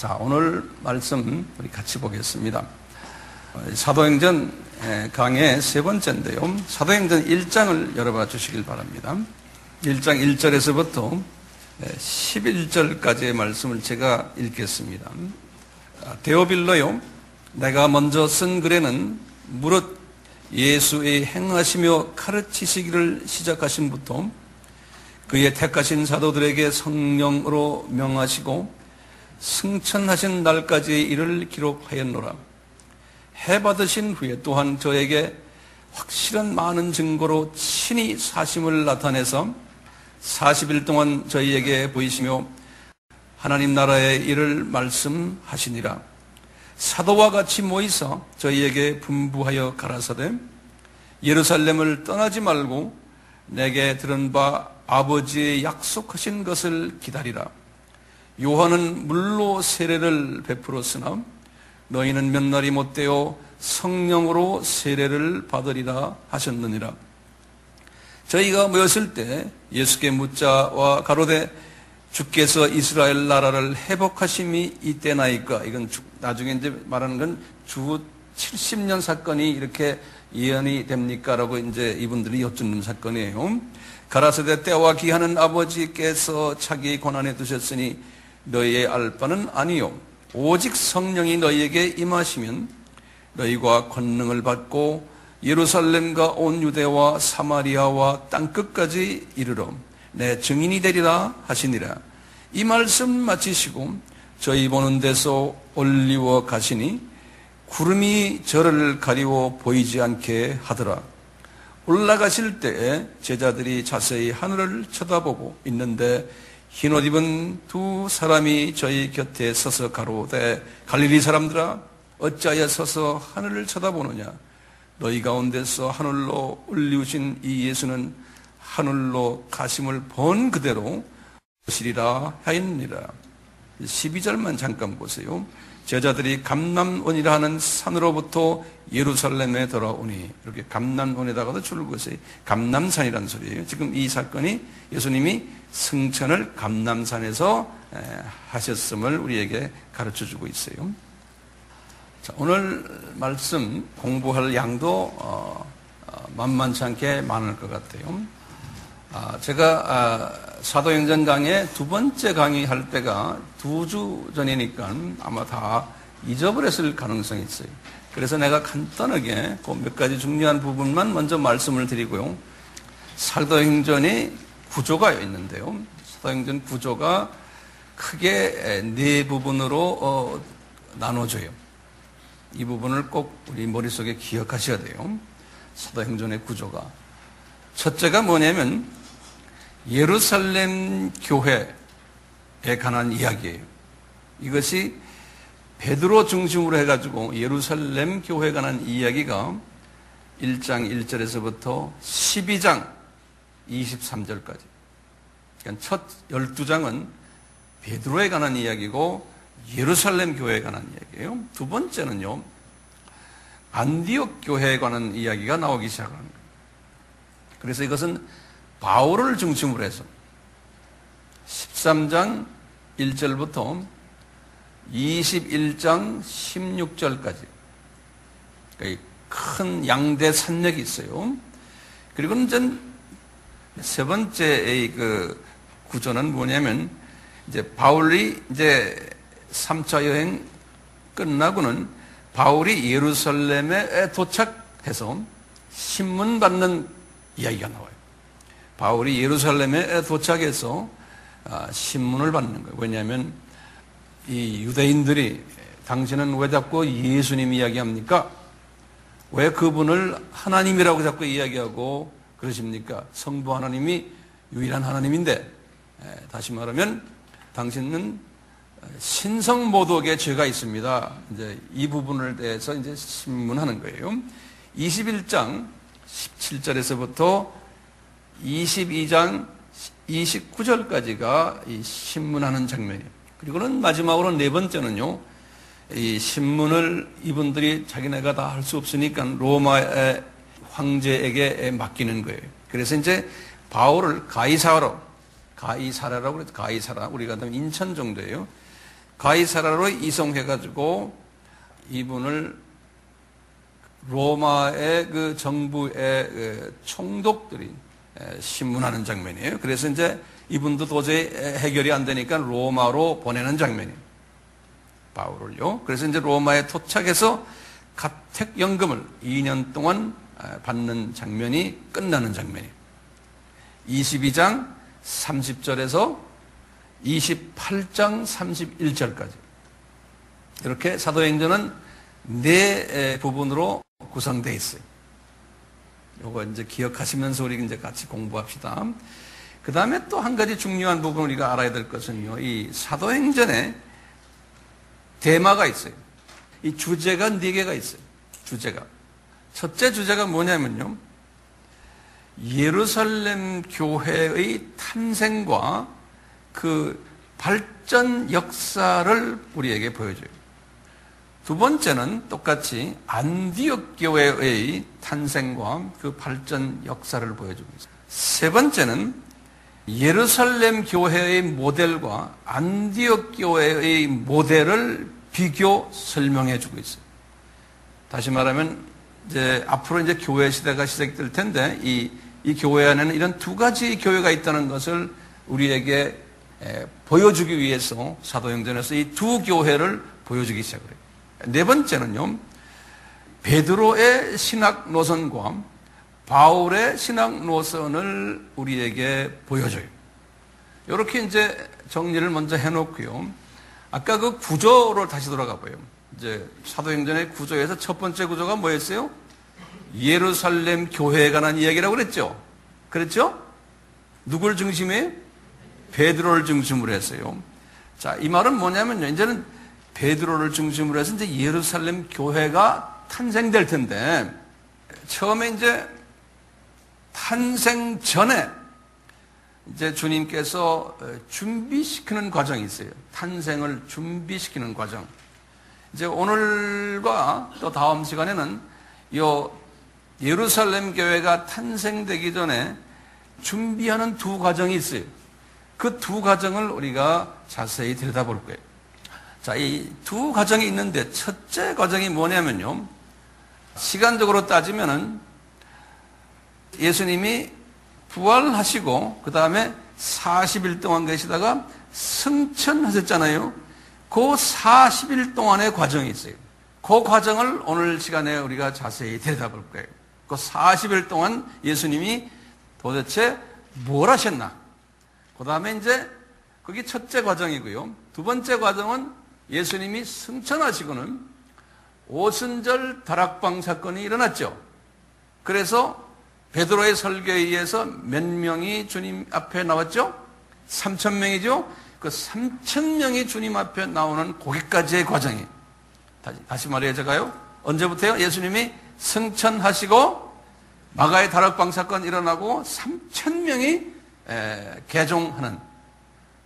자, 오늘 말씀 우리 같이 보겠습니다. 사도행전 강의 세 번째인데요. 사도행전 1장을 열어봐 주시길 바랍니다. 1장 1절에서부터 11절까지의 말씀을 제가 읽겠습니다. 데오빌로요, 내가 먼저 쓴 글에는 무릇 예수의 행하시며 가르치시기를 시작하신부터 그의 택하신 사도들에게 성령으로 명하시고 승천하신 날까지 이를 기록하였노라. 해 받으신 후에 또한 저에게 확실한 많은 증거로 친히 사심을 나타내서 40일 동안 저희에게 보이시며 하나님 나라의 일을 말씀하시니라. 사도와 같이 모이사 저희에게 분부하여 가라사대 예루살렘을 떠나지 말고 내게 들은 바 아버지의 약속하신 것을 기다리라. 요한은 물로 세례를 베풀었으나 너희는 몇 날이 못되어 성령으로 세례를 받으리라 하셨느니라. 저희가 모였을 때 예수께 묻자와 가로되 주께서 이스라엘 나라를 회복하심이 이때나이까. 이건 나중에 이제 말하는 건 주 70년 사건이 이렇게 예언이 됩니까? 라고 이제 이분들이 여쭙는 사건이에요. 가라사대 때와 기한은 아버지께서 자기 권한에 두셨으니 너희의 알 바는 아니요. 오직 성령이 너희에게 임하시면 너희가 권능을 받고 예루살렘과 온 유대와 사마리아와 땅끝까지 이르러 내 증인이 되리라 하시니라. 이 말씀 마치시고 저희 보는 데서 올리워 가시니 구름이 저를 가리워 보이지 않게 하더라. 올라가실 때에 제자들이 자세히 하늘을 쳐다보고 있는데 흰옷 입은 두 사람이 저희 곁에 서서 가로되 갈릴리 사람들아 어찌하여 서서 하늘을 쳐다보느냐. 너희 가운데서 하늘로 올리우신 이 예수는 하늘로 가심을 본 그대로 오시리라 하였느니라. 12절만 잠깐 보세요. 제자들이 감람원이라 하는 산으로부터 예루살렘에 돌아오니, 이렇게 감람원에다가도 줄을 그었어요. 감람산이라는 소리예요. 지금 이 사건이 예수님이 승천을 감람산에서 하셨음을 우리에게 가르쳐주고 있어요. 자, 오늘 말씀 공부할 양도 만만치 않게 많을 것 같아요. 제가 사도행전 강의 두 번째 강의할 때가 2주 전이니까 아마 다 잊어버렸을 가능성이 있어요. 그래서 내가 간단하게 그 몇 가지 중요한 부분만 먼저 말씀을 드리고요. 사도행전이 구조가 있는데요. 사도행전 구조가 크게 네 부분으로 나눠져요. 이 부분을 꼭 우리 머릿속에 기억하셔야 돼요. 사도행전의 구조가. 첫째가 뭐냐면 예루살렘 교회에 관한 이야기예요. 이것이 베드로 중심으로 해가지고 예루살렘 교회에 관한 이야기가 1장 1절에서부터 12장 23절까지. 그러니까 첫 12장은 베드로에 관한 이야기고 예루살렘 교회에 관한 이야기예요. 두 번째는요, 안디옥 교회에 관한 이야기가 나오기 시작하는 거예요. 그래서 이것은 바울을 중심으로 해서 13장 1절부터 21장 16절까지 큰 양대 산맥이 있어요. 그리고 이제 세 번째의 그 구조는 뭐냐면, 이제 바울이 이제 3차 여행 끝나고는 바울이 예루살렘에 도착해서 신문 받는 이야기가 나와요. 바울이 예루살렘에 도착해서 신문을 받는 거예요. 왜냐하면 이 유대인들이 당신은 왜 자꾸 예수님 이야기합니까? 왜 그분을 하나님이라고 자꾸 이야기하고 그러십니까? 성부 하나님이 유일한 하나님인데, 다시 말하면 당신은 신성모독의 죄가 있습니다. 이제 이 부분을 대해서 이제 신문하는 거예요. 21장 17절에서부터 22장 29절까지가 이 신문하는 장면이에요. 그리고는 마지막으로 네 번째는요, 이 신문을 이분들이 자기네가 다 할 수 없으니까 로마의 황제에게 맡기는 거예요. 그래서 이제 바울을 가이사라라고 그래서 가이사라, 우리가 인천 정도예요. 가이사라로 이송해가지고 이분을 로마의 그 정부의 그 총독들이 신문하는 장면이에요. 그래서 이제 이분도 도저히 해결이 안 되니까 로마로 보내는 장면이에요. 바울을요. 그래서 이제 로마에 도착해서 가택연금을 2년 동안 받는 장면이 끝나는 장면이에요. 22장 30절에서 28장 31절까지. 이렇게 사도행전은 네 부분으로 구성되어 있어요. 요거 이제 기억하시면서 우리 이제 같이 공부합시다. 그 다음에 또 한 가지 중요한 부분 우리가 알아야 될 것은요, 이 사도행전에 테마가 있어요. 이 주제가 4개가 있어요. 주제가. 첫째 주제가 뭐냐면요, 예루살렘 교회의 탄생과 그 발전 역사를 우리에게 보여줘요. 두 번째는 똑같이 안디옥 교회의 탄생과 그 발전 역사를 보여주고 있어요. 세 번째는 예루살렘 교회의 모델과 안디옥 교회의 모델을 비교 설명해 주고 있어요. 다시 말하면 이제 앞으로 이제 교회 시대가 시작될 텐데 이 교회 안에는 이런 두 가지 교회가 있다는 것을 우리에게 보여주기 위해서 사도행전에서 이 두 교회를 보여주기 시작을 해요. 네 번째는요, 베드로의 신학 노선과 바울의 신학 노선을 우리에게 보여줘요. 이렇게 이제 정리를 먼저 해놓고요. 아까 그 구조로 다시 돌아가 봐요. 이제 사도행전의 구조에서 첫 번째 구조가 뭐였어요? 예루살렘 교회에 관한 이야기라고 그랬죠? 그랬죠? 누굴 중심에? 베드로를 중심으로 했어요. 자, 이 말은 뭐냐면요, 이제는 베드로를 중심으로 해서 이제 예루살렘 교회가 탄생될 텐데, 처음에 이제 탄생 전에 이제 주님께서 준비시키는 과정이 있어요. 탄생을 준비시키는 과정. 이제 오늘과 또 다음 시간에는 요 예루살렘 교회가 탄생되기 전에 준비하는 두 과정이 있어요. 그 두 과정을 우리가 자세히 들여다볼 거예요. 자, 이 두 과정이 있는데 첫째 과정이 뭐냐면요, 시간적으로 따지면은 예수님이 부활하시고 그 다음에 40일 동안 계시다가 승천하셨잖아요. 그 40일 동안의 과정이 있어요. 그 과정을 오늘 시간에 우리가 자세히 들여다볼 거예요. 그 40일 동안 예수님이 도대체 뭘 하셨나? 그 다음에 이제 그게 첫째 과정이고요. 두 번째 과정은 예수님이 승천하시고는 오순절 다락방 사건이 일어났죠. 그래서 베드로의 설교에 의해서 몇 명이 주님 앞에 나왔죠? 3,000명이죠? 그 3,000명이 주님 앞에 나오는 거기까지의 과정이에요. 다시 말해요, 제가요. 언제부터요? 예수님이 승천하시고 마가의 다락방 사건 일어나고 3,000명이 개종하는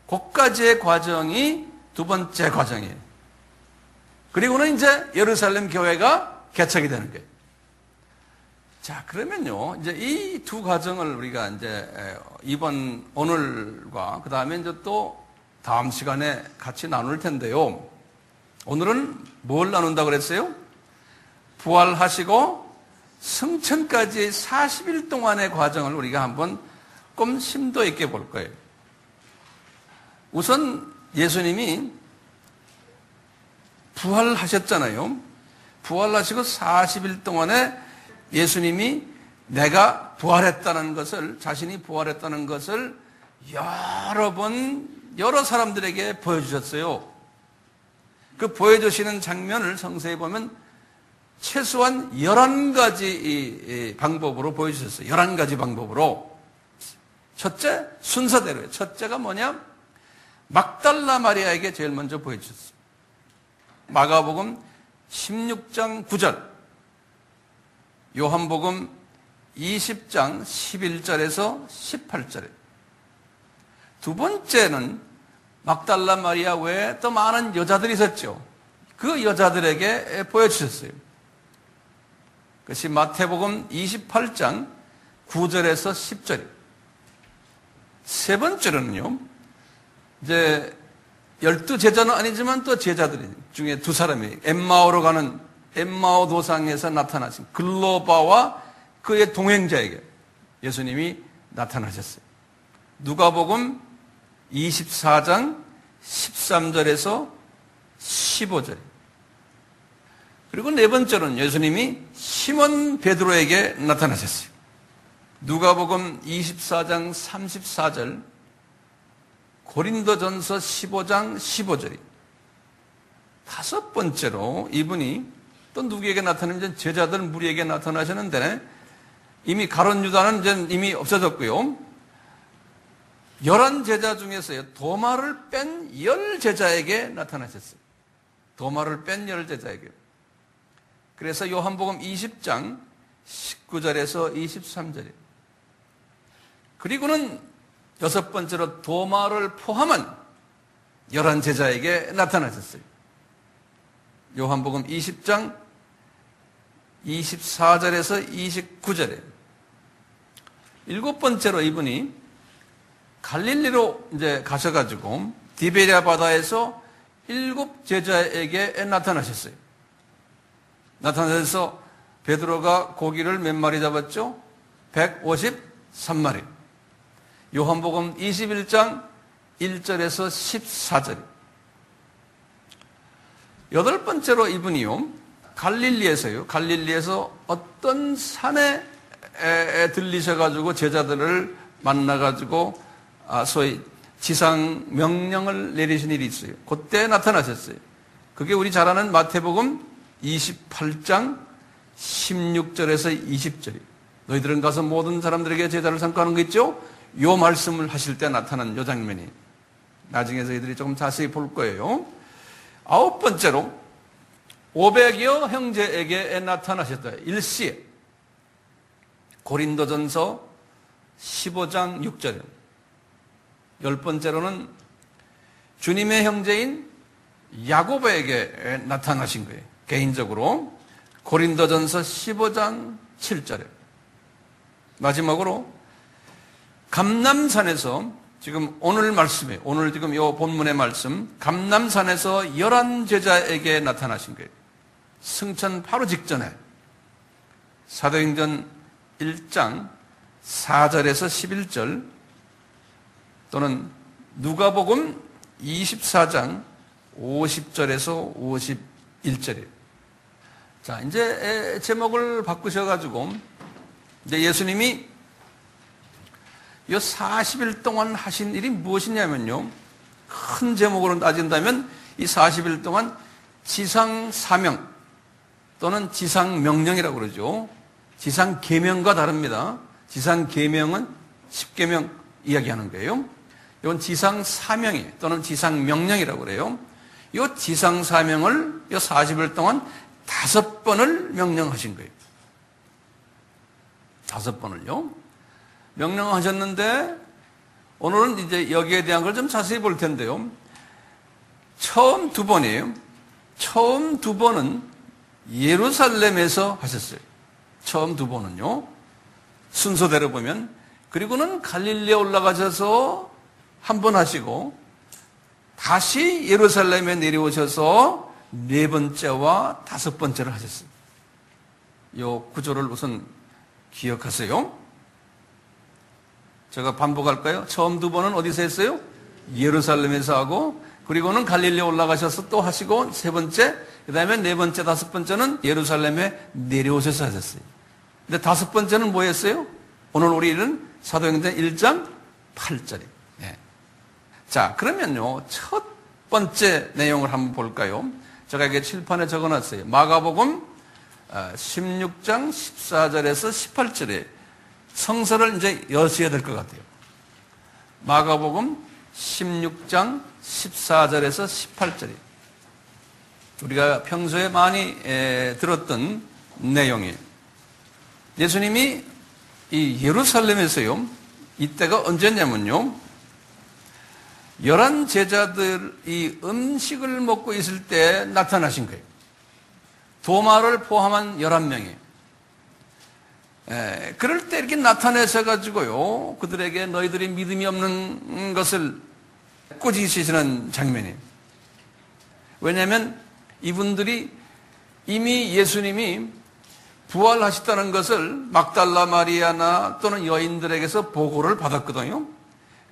거기까지의 과정이 두 번째 과정이에요. 그리고는 이제 예루살렘 교회가 개척이 되는 거예요. 자, 그러면요, 이제 이 두 과정을 우리가 이제 오늘과 그 다음에 이제 또 다음 시간에 같이 나눌 텐데요. 오늘은 뭘 나눈다고 그랬어요? 부활하시고 승천까지의 40일 동안의 과정을 우리가 한번 조금 심도 있게 볼 거예요. 우선 예수님이 부활하셨잖아요. 부활하시고 40일 동안에 예수님이 내가 부활했다는 것을, 자신이 부활했다는 것을 여러 번 여러 사람들에게 보여주셨어요. 그 보여주시는 장면을 성서에 보면 최소한 11가지 방법으로 보여주셨어요. 11가지 방법으로. 첫째, 순서대로예요. 첫째가 뭐냐? 막달라 마리아에게 제일 먼저 보여주셨어요. 마가복음 16장 9절, 요한복음 20장 11절에서 18절에. 두 번째는 막달라 마리아 외에 또 많은 여자들이 있었죠. 그 여자들에게 보여주셨어요. 그것이 마태복음 28장 9절에서 10절. 세 번째로는요, 이제 12 제자는 아니지만 또 제자들 중에 두 사람이 엠마오로 가는 엠마오 도상에서 나타나신 글로바와 그의 동행자에게 예수님이 나타나셨어요. 누가복음 24장 13절에서 15절. 그리고 네 번째로는 예수님이 시몬 베드로에게 나타나셨어요. 누가복음 24장 34절, 고린도전서 15장 15절이. 다섯 번째로 이분이 또 누구에게 나타나면 제자들 무리에게 나타나셨는데 이미 가룟 유다는 이제 이미 없어졌고요. 11제자 중에서요, 도마를 뺀 10제자에게 나타나셨어요. 도마를 뺀 10제자에게. 그래서 요한복음 20장 19절에서 23절이에요. 그리고는 여섯 번째로 도마를 포함한 11제자에게 나타나셨어요. 요한복음 20장 24절에서 29절에. 일곱 번째로 이분이 갈릴리로 이제 가셔가지고 디베랴 바다에서 7제자에게 나타나셨어요. 나타나셔서 베드로가 고기를 몇 마리 잡았죠? 153마리. 요한복음 21장 1절에서 14절. 여덟 번째로 이분이요, 갈릴리에서 어떤 산에 들리셔가지고 제자들을 만나가지고 소위 지상 명령을 내리신 일이 있어요. 그때 나타나셨어요. 그게 우리 잘 아는 마태복음 28장 16절에서 20절이에요. 너희들은 가서 모든 사람들에게 제자를 삼고 하는 거 있죠? 요 말씀을 하실 때 나타난 요 장면이 나중에 저희들이 조금 자세히 볼 거예요. 아홉 번째로 500여 형제에게 나타나셨다. 일시에. 고린도전서 15장 6절. 열 번째로는 주님의 형제인 야고보에게 나타나신 거예요. 개인적으로. 고린도전서 15장 7절에. 마지막으로 감람산에서 지금 오늘 말씀에, 오늘 지금 이 본문의 말씀, 감람산에서 11제자에게 나타나신 거예요. 승천 바로 직전에 사도행전 1장 4절에서 11절 또는 누가복음 24장 50절에서 51절이에요. 자, 이제 제목을 바꾸셔가지고 이제 예수님이 이 40일 동안 하신 일이 무엇이냐면요, 큰 제목으로 따진다면 이 40일 동안 지상 사명 또는 지상 명령이라고 그러죠. 지상 계명과 다릅니다. 지상 계명은 10계명 이야기하는 거예요. 이건 지상 사명이 또는 지상 명령이라고 그래요. 이 지상 사명을 이 40일 동안 5번을 명령하신 거예요. 5번을요. 명령하셨는데 오늘은 이제 여기에 대한 걸 좀 자세히 볼 텐데요. 처음 2번이에요. 처음 2번은 예루살렘에서 하셨어요. 처음 2번은요. 순서대로 보면. 그리고는 갈릴리에 올라가셔서 한 번 하시고 다시 예루살렘에 내려오셔서 4번째와 5번째를 하셨어요. 이 구조를 우선 기억하세요. 제가 반복할까요? 처음 2번은 어디서 했어요? 예루살렘에서 하고, 그리고는 갈릴리에 올라가셔서 또 하시고, 3번째, 그 다음에 4번째, 5번째는 예루살렘에 내려오셔서 하셨어요. 근데 5번째는 뭐 했어요? 오늘 우리는 사도행전 1장 8절이에요. 네. 자, 그러면요, 첫 번째 내용을 한번 볼까요? 제가 이게 칠판에 적어 놨어요. 마가복음 16장 14절에서 18절에 성서를 이제 여셔야 될 것 같아요. 마가복음 16장 14절에서 18절이 우리가 평소에 많이 들었던 내용이에요. 예수님이 이 예루살렘에서요, 이때가 언제냐면요, 11제자들이 음식을 먹고 있을 때 나타나신 거예요. 도마를 포함한 11명이. 그럴 때 이렇게 나타내셔가지고요, 그들에게 너희들이 믿음이 없는 것을 꾸짖으시는 장면이에요. 왜냐하면 이분들이 이미 예수님이 부활하셨다는 것을 막달라 마리아나 또는 여인들에게서 보고를 받았거든요.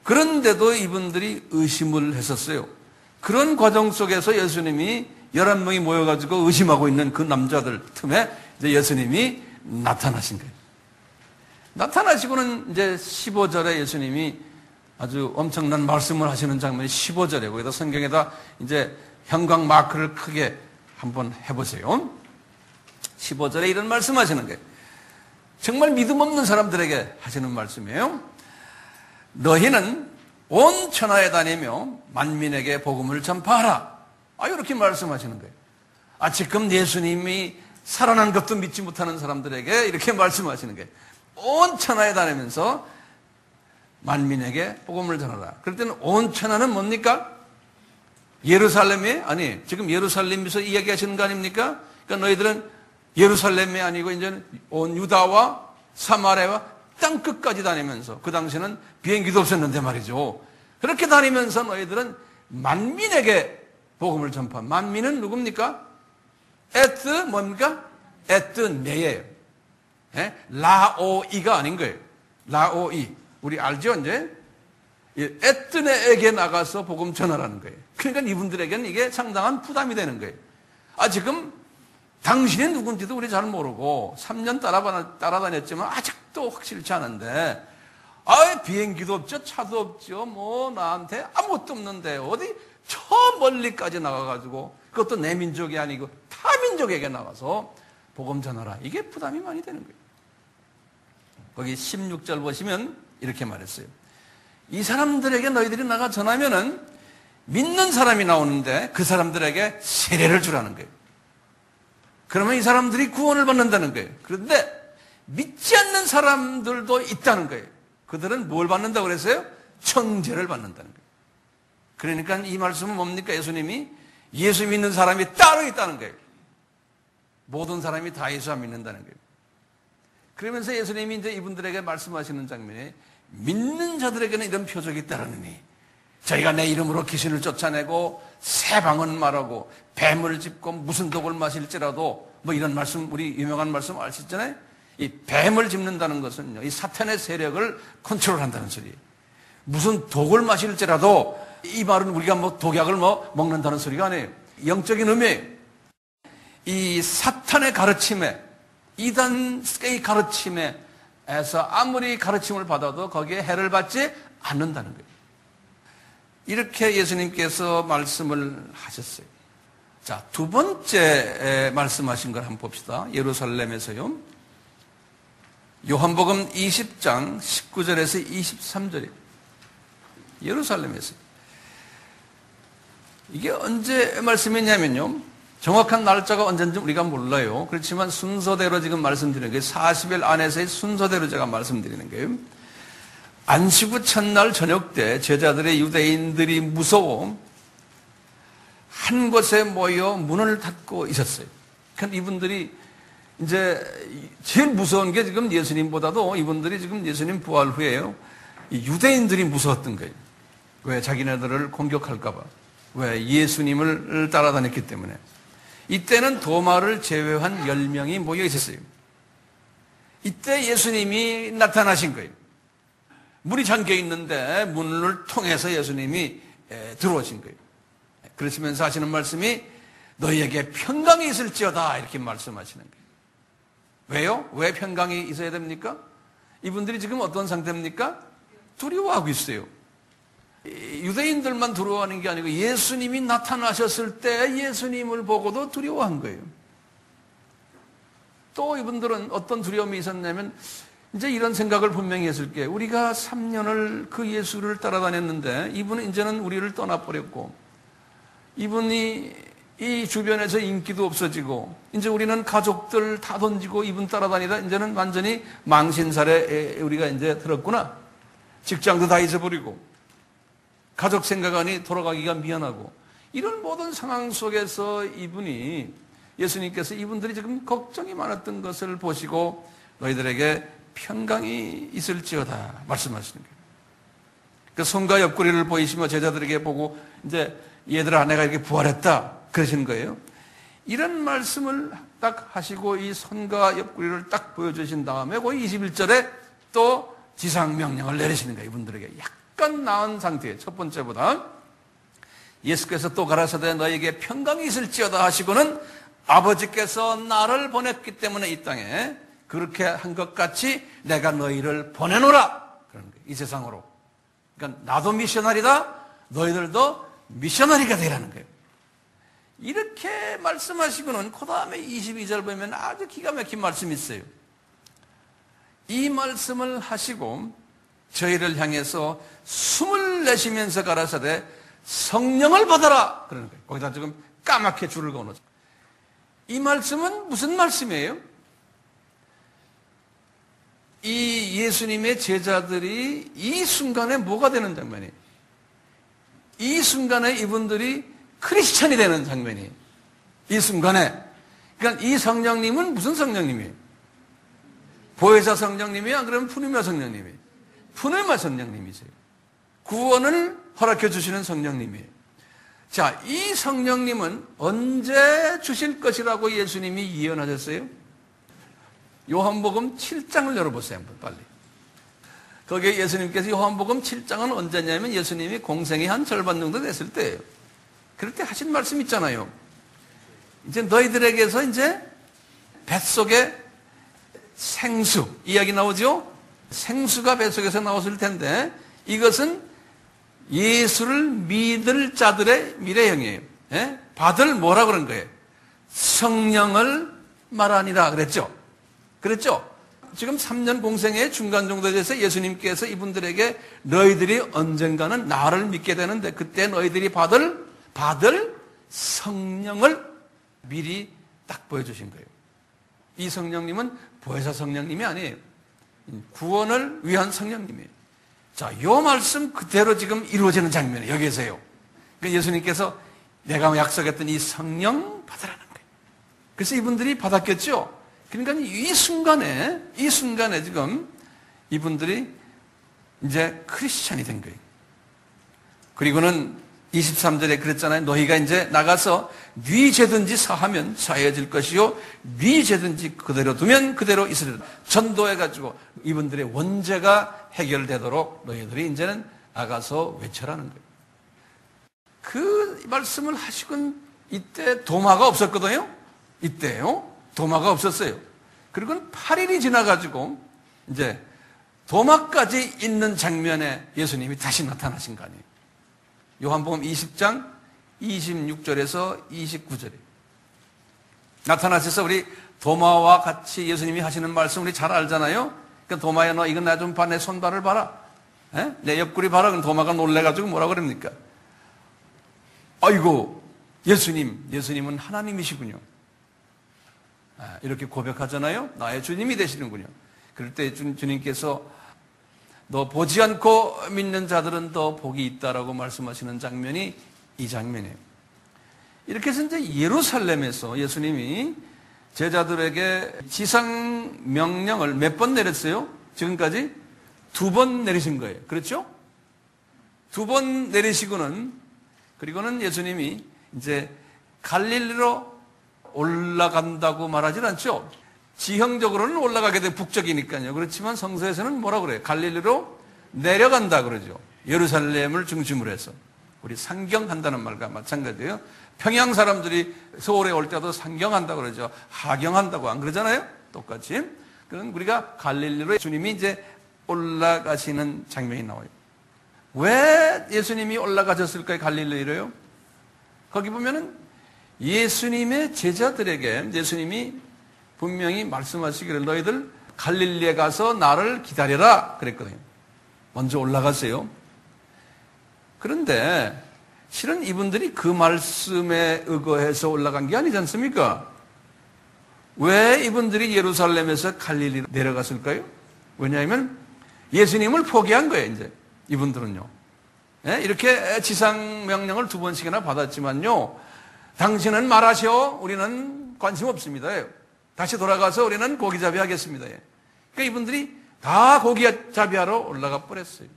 그런데도 이분들이 의심을 했었어요. 그런 과정 속에서 예수님이 11명이 모여가지고 의심하고 있는 그 남자들 틈에 이제 예수님이 나타나신 거예요. 나타나시고는 이제 15절에 예수님이 아주 엄청난 말씀을 하시는 장면이 15절에 거기다 성경에다 이제 형광 마크를 크게 한번 해보세요. 15절에 이런 말씀 하시는 거예요. 정말 믿음 없는 사람들에게 하시는 말씀이에요. 너희는 온 천하에 다니며 만민에게 복음을 전파하라. 이렇게 말씀하시는 거예요. 지금 예수님이 살아난 것도 믿지 못하는 사람들에게 이렇게 말씀하시는 거예요. 온 천하에 다니면서 만민에게 복음을 전하라. 그럴 때는 온 천하는 뭡니까? 예루살렘이? 아니, 지금 예루살렘에서 이야기하시는 거 아닙니까? 그러니까 너희들은 예루살렘이 아니고 이제 온 유다와 사마리아와 땅 끝까지 다니면서, 그 당시에는 비행기도 없었는데 말이죠. 그렇게 다니면서 너희들은 만민에게 복음을 전파. 만민은 누굽니까? 에트 뭡니까? 에트네예요. 라오이가 아닌 거예요. 라오이. 우리 알죠, 이제? 에트네에게 나가서 복음 전하라는 거예요. 그러니까 이분들에게는 이게 상당한 부담이 되는 거예요. 지금 당신이 누군지도 우리 잘 모르고 3년 따라다녔지만 아직도 확실치 않은데, 비행기도 없죠, 차도 없죠, 뭐 나한테 아무것도 없는데 어디 저 멀리까지 나가가지고, 그것도 내 민족이 아니고 타 민족에게 나가서 복음 전하라. 이게 부담이 많이 되는 거예요. 거기 16절 보시면 이렇게 말했어요. 이 사람들에게 너희들이 나가 전하면은 믿는 사람이 나오는데 그 사람들에게 세례를 주라는 거예요. 그러면 이 사람들이 구원을 받는다는 거예요. 그런데 믿지 않는 사람들도 있다는 거예요. 그들은 뭘 받는다고 그랬어요? 천죄를 받는다는 거예요. 그러니까 이 말씀은 뭡니까? 예수님이 예수 믿는 사람이 따로 있다는 거예요. 모든 사람이 다 예수 안 믿는다는 거예요. 그러면서 예수님이 이제 이분들에게 말씀하시는 장면에 믿는 자들에게는 이런 표적이 있다라느니 저희가 내 이름으로 귀신을 쫓아내고 새 방언 말하고 뱀을 짚고 무슨 독을 마실지라도 뭐 이런 말씀, 우리 유명한 말씀 아시잖아요. 이 뱀을 짚는다는 것은요, 이 사탄의 세력을 컨트롤한다는 소리예요. 무슨 독을 마실지라도, 이 말은 우리가 뭐 독약을 뭐 먹는다는 소리가 아니에요. 영적인 의미예요. 이 사탄의 가르침에, 이단의 가르침에서 아무리 가르침을 받아도 거기에 해를 받지 않는다는 거예요. 이렇게 예수님께서 말씀을 하셨어요. 자, 두 번째 말씀하신 걸 한번 봅시다. 예루살렘에서요. 요한복음 20장 19절에서 23절이에요. 예루살렘에서. 이게 언제 말씀이냐면요. 정확한 날짜가 언제인지 우리가 몰라요. 그렇지만 순서대로 지금 말씀드리는 게 40일 안에서의 순서대로 제가 말씀드리는 거예요. 안식 후 첫날 저녁 때 제자들의 유대인들이 무서워 한 곳에 모여 문을 닫고 있었어요. 그러니까 이분들이 이제 제일 무서운 게 지금 예수님보다도 이분들이 지금 예수님 부활 후에요. 유대인들이 무서웠던 거예요. 왜? 자기네들을 공격할까봐. 왜? 예수님을 따라다녔기 때문에. 이때는 도마를 제외한 10명이 모여 있었어요. 이때 예수님이 나타나신 거예요. 문이 잠겨 있는데 문을 통해서 예수님이 들어오신 거예요. 그러시면서 하시는 말씀이 너희에게 평강이 있을지어다 이렇게 말씀하시는 거예요. 왜요? 왜 평강이 있어야 됩니까? 이분들이 지금 어떤 상태입니까? 두려워하고 있어요. 유대인들만 두려워하는 게 아니고 예수님이 나타나셨을 때 예수님을 보고도 두려워한 거예요. 또 이분들은 어떤 두려움이 있었냐면 이제 이런 생각을 분명히 했을 게 우리가 3년을 그 예수를 따라다녔는데 이분은 이제는 우리를 떠나버렸고 이분이 이 주변에서 인기도 없어지고 이제 우리는 가족들 다 던지고 이분 따라다니다 이제는 완전히 망신살에 우리가 이제 들었구나. 직장도 다 잊어버리고 가족 생각하니 돌아가기가 미안하고 이런 모든 상황 속에서 이분이 예수님께서 이분들이 지금 걱정이 많았던 것을 보시고 너희들에게 평강이 있을지어다 말씀하시는 거예요. 그 손과 옆구리를 보이시며 제자들에게 보고 이제 얘들아 내가 이렇게 부활했다 그러시는 거예요. 이런 말씀을 딱 하시고 이 손과 옆구리를 딱 보여주신 다음에 그 21절에 또 지상명령을 내리시는 거예요. 이분들에게 약간 나은 상태에 첫 번째보다 예수께서 또 가라사대 너에게 평강이 있을지어다 하시고는 아버지께서 나를 보냈기 때문에 이 땅에 그렇게 한 것 같이 내가 너희를 보내노라 그러는 거예요. 이 세상으로. 그러니까 나도 미셔널이다 너희들도 미셔널이가 되라는 거예요. 이렇게 말씀하시고는 그 다음에 22절 보면 아주 기가 막힌 말씀이 있어요. 이 말씀을 하시고 저희를 향해서 숨을 내쉬면서 가라사대 성령을 받아라 그러는 거예요. 거기다 지금 까맣게 줄을 그어놓죠. 이 말씀은 무슨 말씀이에요? 이 예수님의 제자들이 이 순간에 뭐가 되는 장면이에요? 이 순간에 이분들이 크리스천이 되는 장면이에요. 이 순간에. 그러니까 이 성령님은 무슨 성령님이에요? 보혜사 성령님이야? 그러면 푸니마 성령님이에요. 푸니마 성령님이세요. 구원을 허락해 주시는 성령님이에요. 자, 이 성령님은 언제 주실 것이라고 예수님이 예언하셨어요? 요한복음 7장을 열어보세요. 한번 빨리. 거기에 예수님께서 요한복음 7장은 언제냐면 예수님이 공생이 한 절반 정도 됐을 때예요. 그럴 때 하신 말씀 있잖아요. 이제 너희들에게서 이제 뱃속에 생수 이야기 나오죠? 생수가 뱃속에서 나왔을 텐데 이것은 예수를 믿을 자들의 미래형이에요. 예? 받을 뭐라 그런 거예요? 성령을 말하니라 그랬죠? 그랬죠? 지금 3년 공생의 중간 정도에 대해서 예수님께서 이분들에게 너희들이 언젠가는 나를 믿게 되는데 그때 너희들이 받을 성령을 미리 딱 보여주신 거예요. 이 성령님은 보혜사 성령님이 아니에요. 구원을 위한 성령님이에요. 자, 요 말씀 그대로 지금 이루어지는 장면이에요. 여기에서요. 그러니까 예수님께서 내가 약속했던 이 성령 받으라는 거예요. 그래서 이분들이 받았겠죠. 그러니까 이 순간에 지금 이분들이 이제 크리스찬이 된 거예요. 그리고는 23절에 그랬잖아요. 너희가 이제 나가서 네 죄든지 사하면 사해질 것이요 네 죄든지 그대로 두면 그대로 있으리라. 전도해가지고 이분들의 원죄가 해결되도록 너희들이 이제는 나가서 외쳐라는 거예요. 그 말씀을 하시곤 이때 도마가 없었거든요. 이때요. 도마가 없었어요. 그리고 8일이 지나가지고 이제 도마까지 있는 장면에 예수님이 다시 나타나신 거 아니에요. 요한복음 20장 26절에서 29절에 나타나셔서 우리 도마와 같이 예수님이 하시는 말씀 우리 잘 알잖아요. 그러니까 도마야 너 이건 나 좀 봐. 내 손발을 봐라. 에? 내 옆구리 봐라. 그럼 도마가 놀래가지고 뭐라 그럽니까? 아이고 예수님은 하나님이시군요. 이렇게 고백하잖아요. 나의 주님이 되시는군요. 그럴 때 주님께서 너 보지 않고 믿는 자들은 더 복이 있다라고 말씀하시는 장면이 이 장면이에요. 이렇게 해서 이제 예루살렘에서 예수님이 제자들에게 지상 명령을 몇 번 내렸어요? 지금까지 2번 내리신 거예요. 그렇죠? 2번 내리시고는 그리고는 예수님이 이제 갈릴리로 올라간다고 말하진 않죠. 지형적으로는 올라가게 된 북쪽이니까요. 그렇지만 성서에서는 뭐라 그래요? 갈릴리로 내려간다 그러죠. 예루살렘을 중심으로 해서. 우리 상경한다는 말과 마찬가지예요. 평양 사람들이 서울에 올 때도 상경한다 그러죠. 하경한다고 안 그러잖아요. 똑같이. 그럼 우리가 갈릴리로 주님이 이제 올라가시는 장면이 나와요. 왜 예수님이 올라가셨을까요? 갈릴리로요? 거기 보면은 예수님의 제자들에게 예수님이 분명히 말씀하시기를 너희들 갈릴리에 가서 나를 기다려라 그랬거든요. 먼저 올라가세요. 그런데 실은 이분들이 그 말씀에 의거해서 올라간 게 아니지 않습니까? 왜 이분들이 예루살렘에서 갈릴리로 내려갔을까요? 왜냐하면 예수님을 포기한 거예요. 이제 이분들은요. 이렇게 지상 명령을 2번씩이나 받았지만요. 당신은 말하시오. 우리는 관심 없습니다. 다시 돌아가서 우리는 고기잡이 하겠습니다. 그러니까 이분들이 다 고기잡이하러 올라가 버렸어요.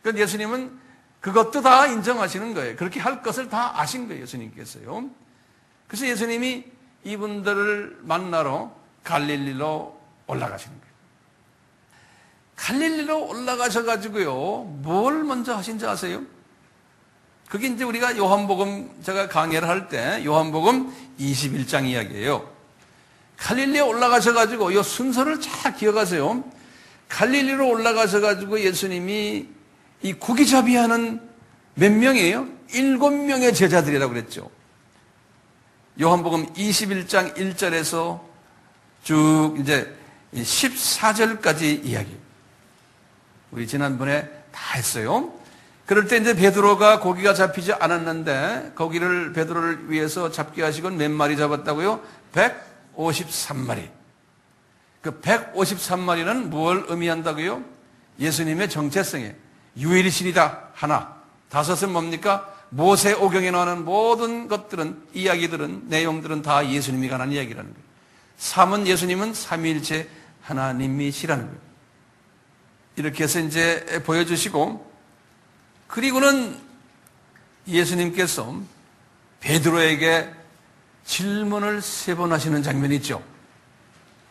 그러니까 예수님은 그것도 다 인정하시는 거예요. 그렇게 할 것을 다 아신 거예요, 예수님께서요. 그래서 예수님이 이분들을 만나러 갈릴리로 올라가시는 거예요. 갈릴리로 올라가셔가지고요, 뭘 먼저 하신지 아세요? 그게 이제 우리가 요한복음, 제가 강의를 할 때 요한복음 21장 이야기예요. 갈릴리에 올라가셔가지고 이 순서를 잘 기억하세요. 갈릴리로 올라가셔가지고 예수님이 이 고기잡이하는 몇 명이에요? 7명의 제자들이라고 그랬죠. 요한복음 21장 1절에서 쭉 이제 14절까지 이야기. 우리 지난번에 다 했어요. 그럴 때 이제 베드로가 고기가 잡히지 않았는데 고기를 베드로를 위해서 잡게 하시곤 몇 마리 잡았다고요? 153마리. 그 153마리는 뭘 의미한다고요? 예수님의 정체성에 유일이신이다 하나. 다섯은 뭡니까? 모세오경에 나오는 모든 것들은, 이야기들은, 내용들은 다 예수님이 관한 이야기라는 거예요. 3은 예수님은 삼위일체 하나님이시라는 거예요. 이렇게 해서 이제 보여주시고, 그리고는 예수님께서 베드로에게 질문을 3번 하시는 장면이 있죠.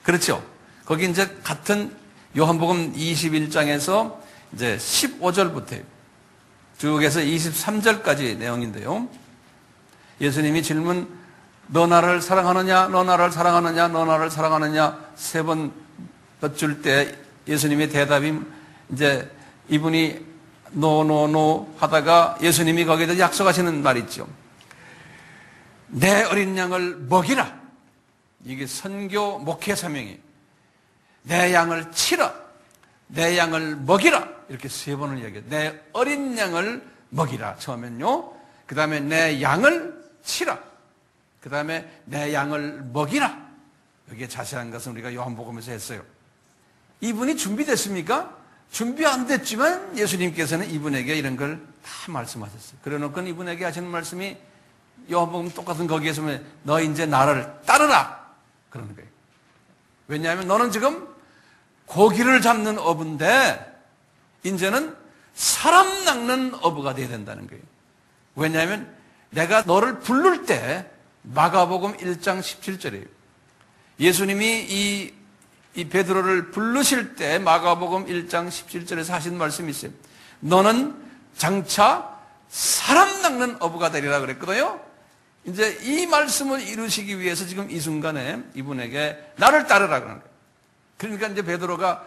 그렇죠? 거기 이제 같은 요한복음 21장에서 이제 15절부터 쭉 해서 23절까지 내용인데요. 예수님이 질문, 너 나를 사랑하느냐, 너 나를 사랑하느냐, 너 나를 사랑하느냐 3번 여쭐 때 예수님의 대답이 이제 이분이 노 하다가 예수님이 거기에다 약속하시는 말이 있죠. 내 어린 양을 먹이라. 이게 선교 목회 사명이. 내 양을 치라. 내 양을 먹이라. 이렇게 3번을 이야기해요. 내 어린 양을 먹이라. 처음엔요. 그 다음에 내 양을 치라. 그 다음에 내 양을 먹이라. 여기에 자세한 것은 우리가 요한복음에서 했어요. 이분이 준비됐습니까? 준비 안 됐지만 예수님께서는 이분에게 이런 걸 다 말씀하셨어요. 그래 놓고 이분에게 하시는 말씀이 요한복음 똑같은 거기에서 너 이제 나를 따르라. 그러는 거예요. 왜냐하면 너는 지금 고기를 잡는 어부인데 이제는 사람 낚는 어부가 돼야 된다는 거예요. 왜냐하면 내가 너를 부를 때 마가복음 1장 17절이에요. 예수님이 이 베드로를 부르실 때 마가복음 1장 17절에서 하신 말씀이 있어요. 너는 장차 사람 낚는 어부가 되리라 그랬거든요. 이제 이 말씀을 이루시기 위해서 지금 이 순간에 이분에게 나를 따르라 그러는 거예요. 그러니까 이제 베드로가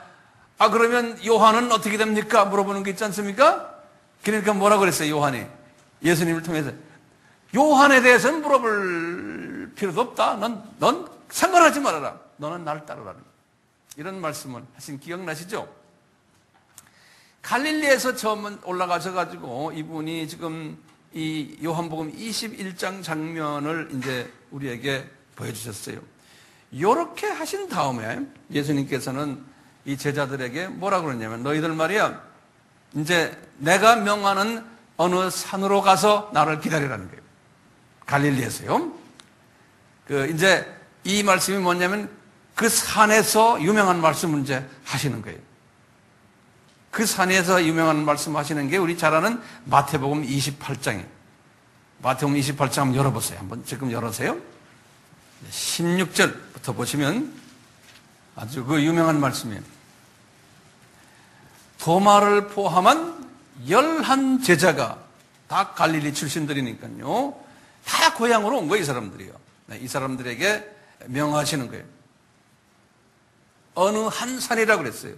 그러면 요한은 어떻게 됩니까? 물어보는 게 있지 않습니까? 그러니까 뭐라고 그랬어요, 요한이? 예수님을 통해서. 요한에 대해서는 물어볼 필요도 없다. 넌 상관하지 말아라. 너는 나를 따르라. 이런 말씀을 하신 기억나시죠? 갈릴리에서 처음 올라가셔가지고 이분이 지금 이 요한복음 21장 장면을 이제 우리에게 보여주셨어요. 이렇게 하신 다음에 예수님께서는 이 제자들에게 뭐라고 그러냐면 너희들 말이야 이제 내가 명하는 어느 산으로 가서 나를 기다리라는 거예요. 갈릴리에서요. 이제 이 말씀이 뭐냐면 그 산에서 유명한 말씀을 이제 하시는 거예요. 그 산에서 유명한 말씀 하시는 게 우리 잘 아는 마태복음 28장이에요. 마태복음 28장 한번 열어보세요. 한번 지금 열어보세요. 16절부터 보시면 아주 그 유명한 말씀이에요. 도마를 포함한 11 제자가 다 갈릴리 출신들이니까요. 다 고향으로 온 거예요, 이 사람들이요. 이 사람들에게 명하시는 거예요. 어느 한 산이라고 그랬어요.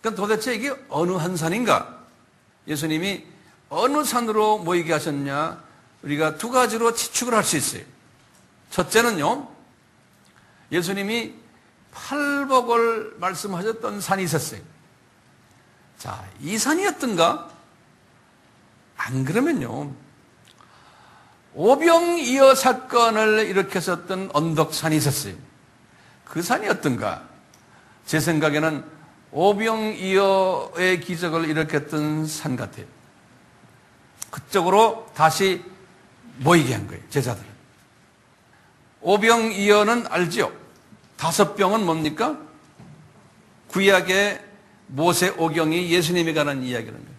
그러니까 도대체 이게 어느 한 산인가? 예수님이 어느 산으로 모이게 하셨냐? 우리가 2가지로 추측을 할 수 있어요. 첫째는요, 예수님이 팔복을 말씀하셨던 산이 있었어요. 자, 이 산이었던가? 안 그러면요, 오병이어 사건을 일으켰었던 언덕산이 있었어요. 그 산이 어떤가? 제 생각에는 오병이어의 기적을 일으켰던 산 같아요. 그쪽으로 다시 모이게 한 거예요, 제자들은. 오병이어는 알죠? 5병은 뭡니까? 구약의 모세오경이 예수님에 관한 이야기라는 거예요.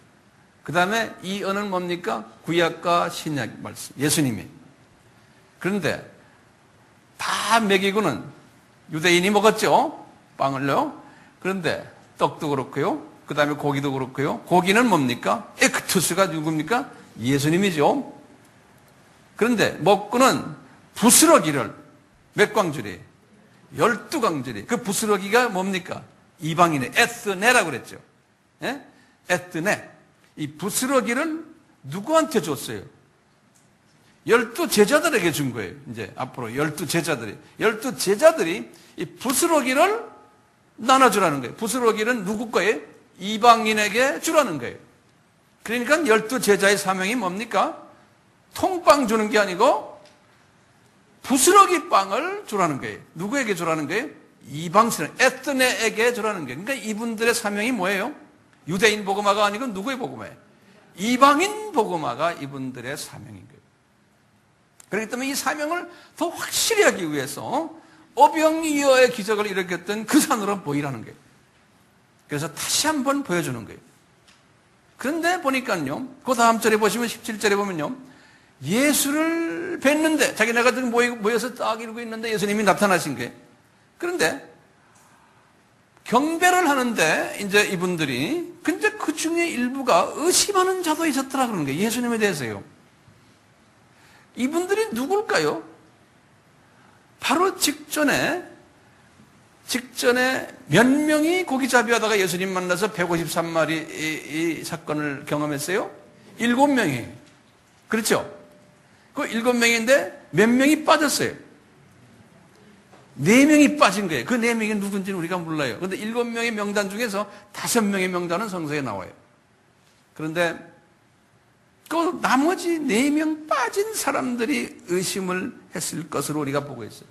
그 다음에 이 언은 뭡니까? 구약과 신약 말씀, 예수님이. 그런데 다 먹이고는 유대인이 먹었죠? 빵을요. 그런데 떡도 그렇고요. 그 다음에 고기도 그렇고요. 고기는 뭡니까? 에크투스가 누굽니까? 예수님이죠. 그런데 먹고는 부스러기를 몇 광줄이? 12광줄이. 그 부스러기가 뭡니까? 이방인의 에스네라고 그랬죠. 예? 에스네. 이 부스러기를 누구한테 줬어요? 12제자들에게 준 거예요. 이제 앞으로 12제자들이. 12제자들이 이 부스러기를 나눠주라는 거예요. 부스러기는 누구 거예요? 이방인에게 주라는 거예요. 그러니까 12제자의 사명이 뭡니까? 통빵 주는 게 아니고 부스러기 빵을 주라는 거예요. 누구에게 주라는 거예요? 이방신, 에스네에게 주라는 거예요. 그러니까 이분들의 사명이 뭐예요? 유대인 복음화가 아니고 누구의 복음화예요? 이방인 복음화가 이분들의 사명인 거예요. 그렇기 때문에 이 사명을 더 확실히 하기 위해서 오병이어의 기적을 일으켰던 그 산으로 보이라는 거예요. 그래서 다시 한번 보여주는 거예요. 그런데 보니까요, 그 다음 절에 보시면 17절에 보면요, 예수를 뵀는데, 자기네가 지금 모여서 딱 이러고 있는데 예수님이 나타나신 거예요. 그런데 경배를 하는데 이제 이분들이, 근데 그 중에 일부가 의심하는 자도 있었더라 그러는 거예요. 예수님에 대해서요. 이분들이 누굴까요? 바로 직전에 몇 명이 고기잡이 하다가 예수님 만나서 153마리 이 사건을 경험했어요? 7명이. 그렇죠? 그 7명인데 몇 명이 빠졌어요? 4명이 빠진 거예요. 그 4명이 누군지는 우리가 몰라요. 그런데 7명의 명단 중에서 5명의 명단은 성서에 나와요. 그런데 그 나머지 4명 빠진 사람들이 의심을 했을 것으로 우리가 보고 있어요.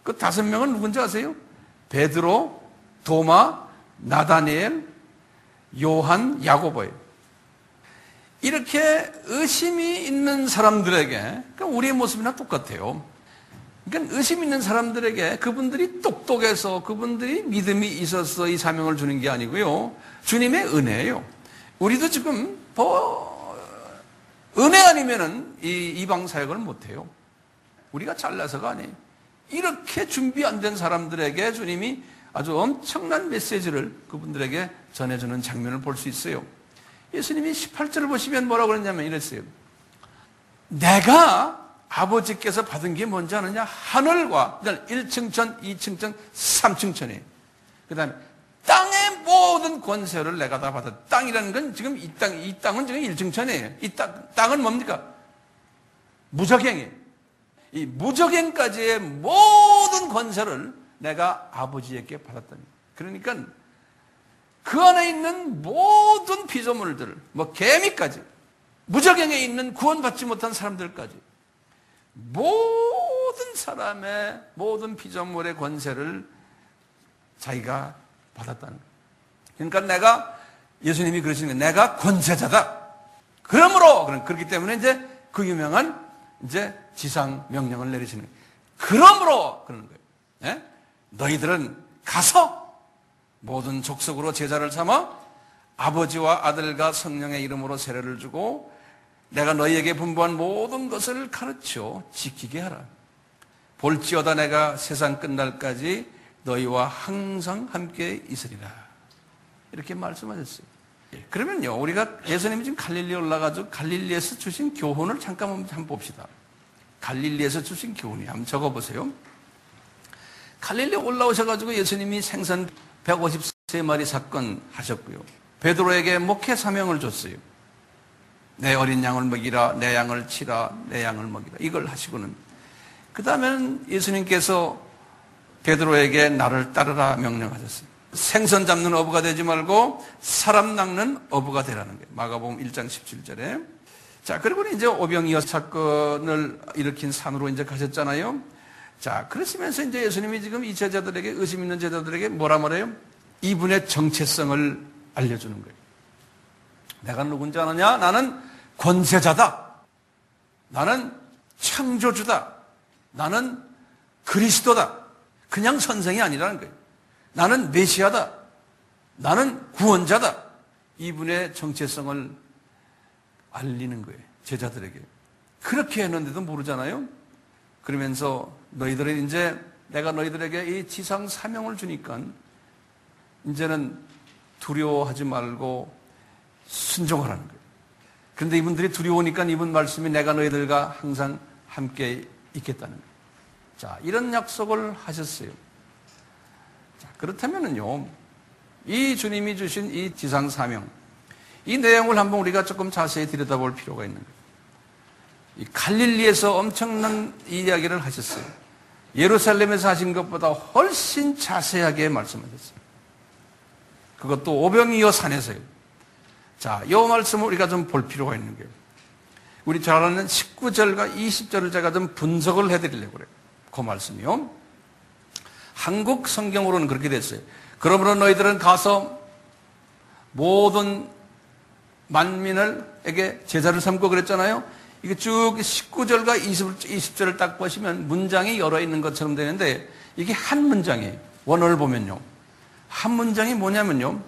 그 5명은 누군지 아세요? 베드로, 도마, 나다니엘, 요한, 야고보예요. 이렇게 의심이 있는 사람들에게, 그러니까 우리의 모습이나 똑같아요. 그러니까 의심 있는 사람들에게 그분들이 똑똑해서 그분들이 믿음이 있어서 이 사명을 주는 게 아니고요. 주님의 은혜예요. 우리도 지금 은혜 아니면은 이 이방 사역을 못해요. 우리가 잘나서가 아니에요. 이렇게 준비 안 된 사람들에게 주님이 아주 엄청난 메시지를 그분들에게 전해주는 장면을 볼 수 있어요. 예수님이 18절을 보시면 뭐라고 그랬냐면 이랬어요. 내가 아버지께서 받은 게 뭔지 아느냐? 하늘과 1층천, 2층천, 3층천이에요. 그 다음에 땅의 모든 권세를 내가 다 받았다. 땅이라는 건 지금 이 땅은 지금 1층천이에요. 이 땅은 뭡니까? 무적행이에요. 이 무적행까지의 모든 권세를 내가 아버지에게 받았다니. 그러니까 그 안에 있는 모든 피조물들, 개미까지, 무적행에 있는 구원받지 못한 사람들까지, 모든 사람의 모든 피조물의 권세를 자기가 받았다는 거예요. 그러니까 내가, 예수님이 그러시는 거예요. 내가 권세자다. 그러므로, 그렇기 때문에 이제 그 유명한 이제 지상 명령을 내리시는 거예요. 그러므로, 그러는 거예요. 예? 너희들은 가서 모든 족속으로 제자를 삼아 아버지와 아들과 성령의 이름으로 세례를 주고 내가 너희에게 분부한 모든 것을 가르쳐 지키게 하라. 볼지어다 내가 세상 끝날까지 너희와 항상 함께 있으리라. 이렇게 말씀하셨어요. 그러면요, 우리가 예수님이 지금 갈릴리에 올라가서 갈릴리에서 주신 교훈을 잠깐 한번 봅시다. 갈릴리에서 주신 교훈이 한번 적어보세요. 갈릴리에 올라오셔가지고 예수님이 생선 153마리 사건 하셨고요. 베드로에게 목회 사명을 줬어요. 내 어린 양을 먹이라, 내 양을 치라, 내 양을 먹이라. 이걸 하시고는 그 다음에는 예수님께서 베드로에게 나를 따르라 명령하셨어요. 생선 잡는 어부가 되지 말고 사람 낚는 어부가 되라는 거예요. 마가복음 1장 17절에. 자, 그리고 이제 오병이어 사건을 일으킨 산으로 이제 가셨잖아요. 자, 그러시면서 이제 예수님이 지금 이 제자들에게, 의심 있는 제자들에게 뭐라 말해요? 이분의 정체성을 알려주는 거예요. 내가 누군지 아느냐? 나는 권세자다. 나는 창조주다. 나는 그리스도다. 그냥 선생이 아니라는 거예요. 나는 메시아다. 나는 구원자다. 이분의 정체성을 알리는 거예요. 제자들에게. 그렇게 했는데도 모르잖아요. 그러면서 너희들은 이제 내가 너희들에게 이 지상 사명을 주니까 이제는 두려워하지 말고 순종하라는 거예요. 그런데 이분들이 두려우니까 이분 말씀이 내가 너희들과 항상 함께 있겠다는 거예요. 자, 이런 약속을 하셨어요. 자, 그렇다면은요, 이 주님이 주신 이 지상 사명, 이 내용을 한번 우리가 조금 자세히 들여다볼 필요가 있는 거예요. 이 갈릴리에서 엄청난 이야기를 하셨어요. 예루살렘에서 하신 것보다 훨씬 자세하게 말씀하셨어요. 그것도 오병이어 산에서요. 자, 이 말씀을 우리가 좀 볼 필요가 있는 거예요. 우리 잘 아는 19절과 20절을 제가 좀 분석을 해드리려고 그래요. 그 말씀이요. 한국 성경으로는 그렇게 됐어요. 그러므로 너희들은 가서 모든 만민에게 제자를 삼고 그랬잖아요. 이게 쭉 19절과 20절을 딱 보시면 문장이 열어 있는 것처럼 되는데 이게 한 문장이에요. 원어를 보면요. 한 문장이 뭐냐면요.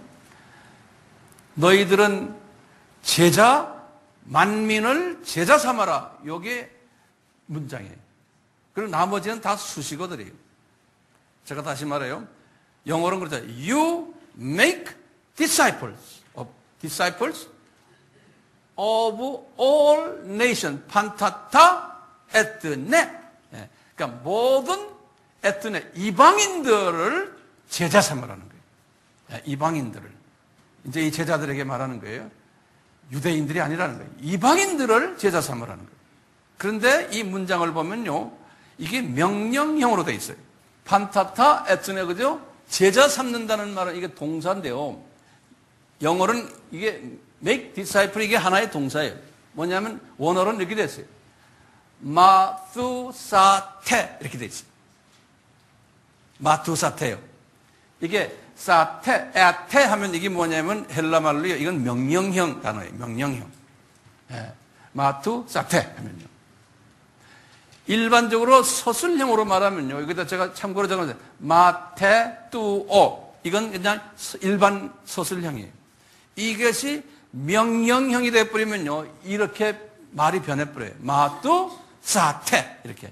너희들은 만민을 제자 삼아라. 이게 문장이에요. 그리고 나머지는 다 수식어들이에요. 제가 다시 말해요. 영어로는 그러죠. You make disciples of all nations. 판타타 에트네. 그러니까 모든 에트네 이방인들을 제자 삼으라는 거예요. 이방인들을. 이제 이 제자들에게 말하는 거예요. 유대인들이 아니라는 거예요. 이방인들을 제자 삼으라는 거예요. 그런데 이 문장을 보면요. 이게 명령형으로 되어 있어요. 판타타 에트네, 그죠? 제자 삼는다는 말은 이게 동사인데요. 영어로는 이게 make disciple 이게 하나의 동사예요. 뭐냐면 원어로는 이렇게 됐어요. 마투사테 이렇게 돼 있어요. 마투사테요. 이게 사테, 에테 하면 이게 뭐냐면 헬라 말로요. 이건 명령형 단어예요. 명령형. 예. 마투사테 하면요. 일반적으로 서술형으로 말하면요. 여기다 제가 참고로 적어놨어요. 마테뚜오. 이건 그냥 일반 서술형이에요. 이것이 명령형이 되어버리면요. 이렇게 말이 변해버려요. 마투사테. 이렇게.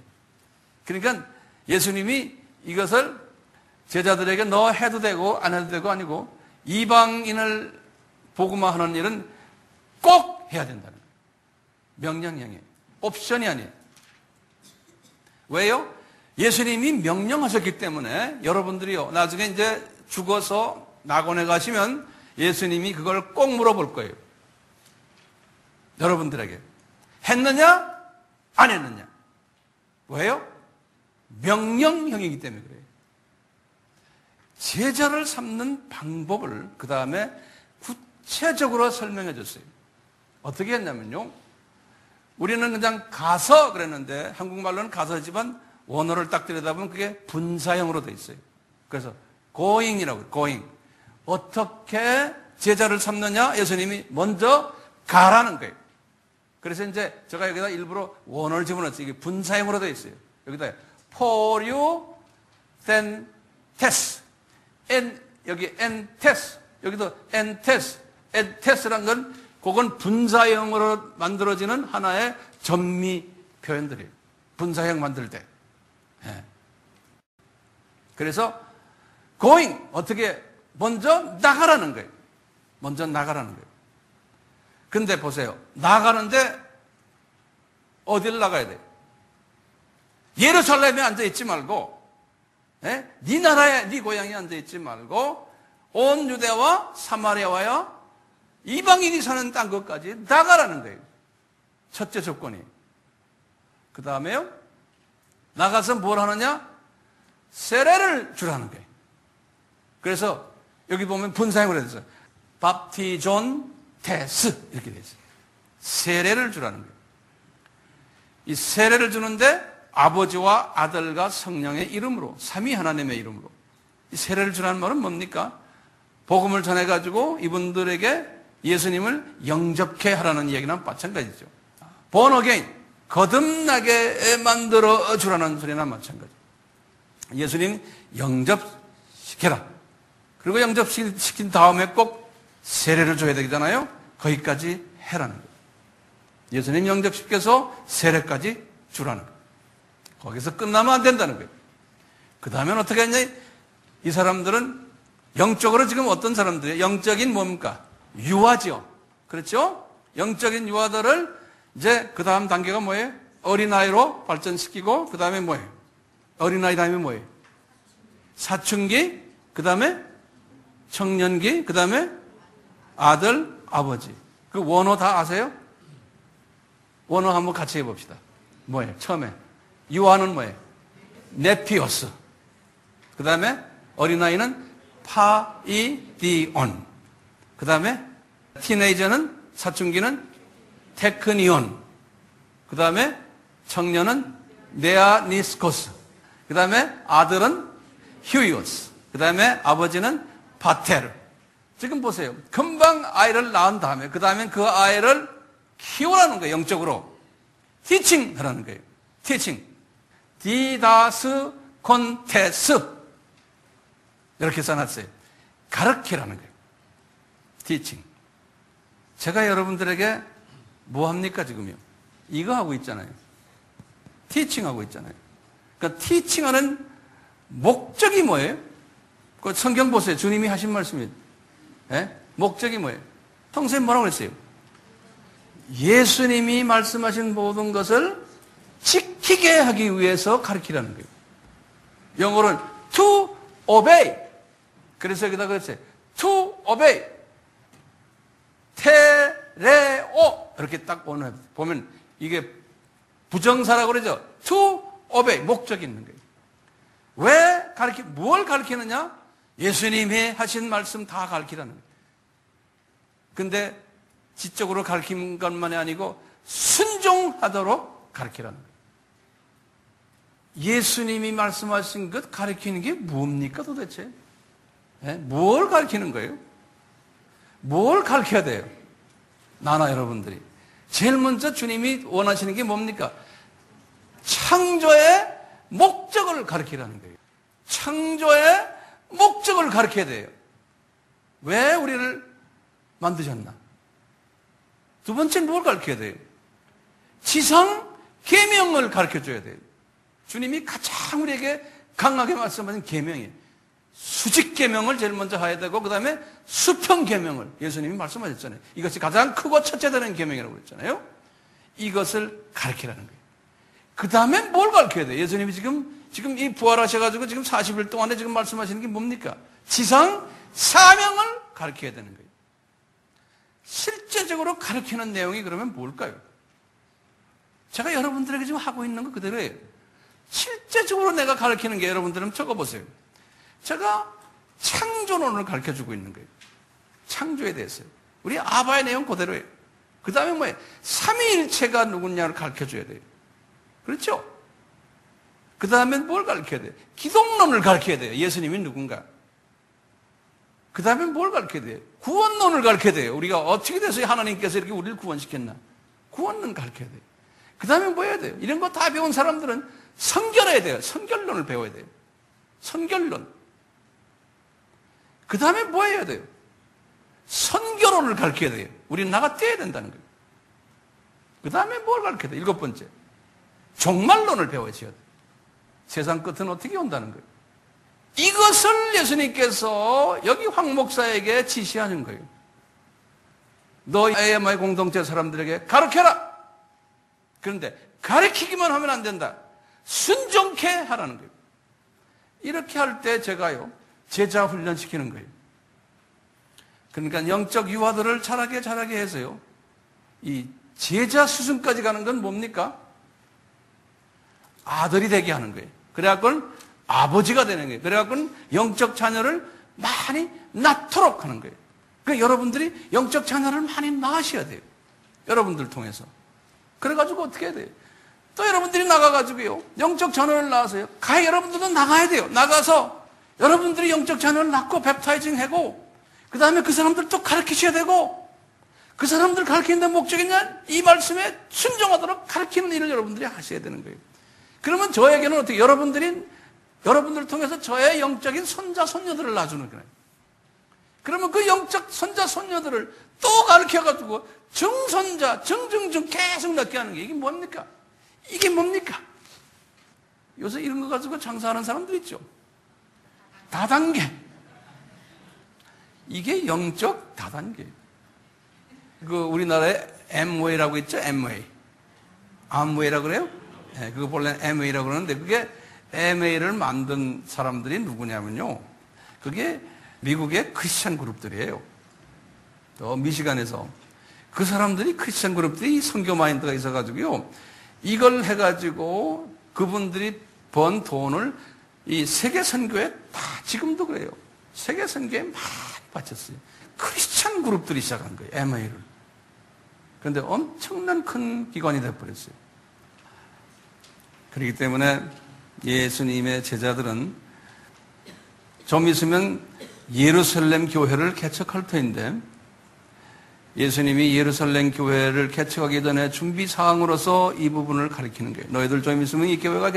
그러니까 예수님이 이것을 제자들에게 너 해도 되고 안 해도 되고 아니고 이방인을 복음화하는 일은 꼭 해야 된다는 거예요. 명령형이에요. 옵션이 아니에요. 왜요? 예수님이 명령하셨기 때문에 여러분들이요. 나중에 이제 죽어서 낙원에 가시면 예수님이 그걸 꼭 물어볼 거예요. 여러분들에게. 했느냐? 안 했느냐? 왜요? 명령형이기 때문에 그래요. 제자를 삼는 방법을 그 다음에 구체적으로 설명해 줬어요. 어떻게 했냐면요. 우리는 그냥 가서 그랬는데 한국말로는 가서지만 원어를 딱 들여다보면 그게 분사형으로 돼 있어요. 그래서 going이라고 해요. going. 어떻게 제자를 삼느냐? 예수님이 먼저 가라는 거예요. 그래서 이제 제가 여기다 일부러 원어를 집어넣었어요. 이게 분사형으로 돼 있어요. 여기다 for you then test. 여기 entes. 여기도 entes. entes라는 건 그건 분사형으로 만들어지는 하나의 전미 표현들이에요. 분사형 만들 때. 예. 그래서 going 어떻게 먼저 나가라는 거예요. 먼저 나가라는 거예요. 근데 보세요. 나가는데 어디를 나가야 돼요? 예루살렘에 앉아있지 말고 네 나라에 네 고향에 앉아있지 말고 온 유대와 사마리아와요 이방인이 사는 땅 것까지 나가라는 거예요. 첫째 조건이. 그 다음에요. 나가서 뭘 하느냐? 세례를 주라는 거예요. 그래서 여기 보면 분사형으로 되어 있어요. 밥티존 테스 이렇게 되어 있어요. 세례를 주라는 거예요. 이 세례를 주는데 아버지와 아들과 성령의 이름으로 삼위 하나님의 이름으로 이 세례를 주라는 말은 뭡니까? 복음을 전해가지고 이분들에게 예수님을 영접케 하라는 이야기는 마찬가지죠. born again, 거듭나게 만들어 주라는 소리나 마찬가지. 예수님 영접시켜라. 그리고 영접시킨 다음에 꼭 세례를 줘야 되잖아요. 거기까지 해라는 거예요. 예수님 영접시켜서 세례까지 주라는 거예요. 거기서 끝나면 안 된다는 거예요. 그 다음엔 어떻게 했냐? 이 사람들은 영적으로 지금 어떤 사람들이에요? 영적인 뭡니까? 유아죠. 그렇죠? 영적인 유아들을 이제 그 다음 단계가 뭐예요? 어린아이로 발전시키고 그 다음에 뭐예요? 어린아이 다음에 뭐예요? 사춘기, 그 다음에 청년기, 그 다음에 아들, 아버지. 그 원어 다 아세요? 원어 한번 같이 해봅시다. 뭐예요? 처음에 유아는 뭐예요? 네피오스. 그 다음에 어린아이는 파이디온. 그 다음에 티네이저는 사춘기는 테크니온. 그 다음에 청년은 네아니스코스. 그 다음에 아들은 휴이오스. 그 다음에 아버지는 바테르. 지금 보세요. 금방 아이를 낳은 다음에 그 다음에 그 아이를 키우라는 거예요. 영적으로. 티칭 하라는 거예요. 티칭. 디다스 콘테스. 이렇게 써놨어요. 가르치라는 거예요. 티칭. 제가 여러분들에게 뭐 합니까 지금요? 이거 하고 있잖아요. 티칭하고 있잖아요. 그러니까 티칭하는 목적이 뭐예요? 그 성경 보세요. 주님이 하신 말씀이에요. 예? 목적이 뭐예요? 통쌤 뭐라고 그랬어요? 예수님이 말씀하신 모든 것을 지키게 하기 위해서 가르치라는 거예요. 영어로는 to obey. 그래서 여기다 그랬어요. to obey. 테레오. 이렇게 딱 오늘 보면 이게 부정사라고 그러죠. to obey. 목적이 있는 거예요. 왜 뭘 가르치느냐? 예수님이 하신 말씀 다 가르치라는 거예요. 근데 지적으로 가르치는 것만이 아니고 순종하도록 가르치라는 거예요. 예수님이 말씀하신 것 가르치는 게 뭡니까 도대체? 예? 뭘 가르치는 거예요? 뭘 가르쳐야 돼요? 나나 여러분들이. 제일 먼저 주님이 원하시는 게 뭡니까? 창조의 목적을 가르치라는 거예요. 창조의 목적을 가르쳐야 돼요. 왜 우리를 만드셨나? 두 번째는 뭘 가르쳐야 돼요? 지상 계명을 가르쳐줘야 돼요. 주님이 가장 우리에게 강하게 말씀하신 계명이에요. 수직 계명을 제일 먼저 해야 되고 그 다음에 수평 계명을 예수님이 말씀하셨잖아요. 이것이 가장 크고 첫째 되는 계명이라고 그랬잖아요. 이것을 가르치라는 거예요. 그 다음에 뭘 가르쳐야 돼요? 예수님이 지금 이 부활하셔가지고 지금 40일 동안에 지금 말씀하시는 게 뭡니까? 지상 사명을 가르쳐야 되는 거예요. 실제적으로 가르치는 내용이 그러면 뭘까요? 제가 여러분들에게 지금 하고 있는 거 그대로예요. 실제적으로 내가 가르치는 게 여러분들은 적어보세요. 제가 창조론을 가르쳐주고 있는 거예요. 창조에 대해서요. 우리 아바의 내용 그대로예요. 그 다음에 뭐예요? 삼위일체가 누구냐를 가르쳐줘야 돼요. 그렇죠? 그 다음에 뭘 가르쳐야 돼요? 기독론을 가르쳐야 돼요. 예수님이 누군가. 그 다음에 뭘 가르쳐야 돼요? 구원론을 가르쳐야 돼요. 우리가 어떻게 돼서 하나님께서 이렇게 우리를 구원시켰나? 구원론 가르쳐야 돼요. 그 다음에 뭐 해야 돼요? 이런 거 다 배운 사람들은 선결해야 돼요. 선결론을 배워야 돼요. 선결론. 그 다음에 뭐 해야 돼요? 선교론을 가르쳐야 돼요. 우리는 나가 떼야 된다는 거예요. 그 다음에 뭘 가르쳐야 돼요? 7번째. 종말론을 배워야 돼요. 세상 끝은 어떻게 온다는 거예요. 이것을 예수님께서 여기 황 목사에게 지시하는 거예요. 너 AMI 공동체 사람들에게 가르쳐라. 그런데 가르치기만 하면 안 된다. 순종케 하라는 거예요. 이렇게 할 때 제가요, 제자 훈련시키는 거예요. 그러니까 영적 유아들을 자라게 해서요, 이 제자 수준까지 가는 건 뭡니까? 아들이 되게 하는 거예요. 그래갖고는 아버지가 되는 거예요. 그래갖고는 영적 자녀를 많이 낳도록 하는 거예요. 그러니까 여러분들이 영적 자녀를 많이 낳으셔야 돼요. 여러분들 통해서. 그래가지고 어떻게 해야 돼요? 또 여러분들이 나가가지고요, 영적 자녀를 낳아서요, 여러분들도 나가야 돼요. 나가서 여러분들이 영적 자녀를 낳고 뵙타이징 하고, 그 다음에 그 사람들 또 가르치셔야 되고, 그 사람들 가르치는 데 목적이냐? 이 말씀에 순종하도록 가르치는 일을 여러분들이 하셔야 되는 거예요. 그러면 저에게는 어떻게, 여러분들을 통해서 저의 영적인 손자, 손녀들을 낳아주는 거예요. 그러면 그 영적 손자, 손녀들을 또 가르쳐가지고 정손자, 정정정 계속 낳게 하는 게 이게 뭡니까? 이게 뭡니까? 요새 이런 거 가지고 장사하는 사람들 있죠. 다단계. 이게 영적 다단계. 그 우리나라에 Amway라고 있죠? Amway라고 그래요? 네, 그거 본래 Amway라고 그러는데 그게 Amway를 만든 사람들이 누구냐면요. 그게 미국의 크리스찬 그룹들이에요. 또 미시간에서 그 사람들이 크리스찬 그룹들이 선교 마인드가 있어가지고요. 이걸 해가지고 그분들이 번 돈을 이 세계 선교에 다 지금도 그래요. 세계 선교에 막 바쳤어요. 크리스찬 그룹들이 시작한 거예요. MA를. 그런데 엄청난 큰 기관이 되어버렸어요. 그렇기 때문에 예수님의 제자들은 좀 있으면 예루살렘 교회를 개척할 터인데 예수님이 예루살렘 교회를 개척하기 전에 준비사항으로서 이 부분을 가리키는 거예요. 너희들 좀 있으면 이 교회가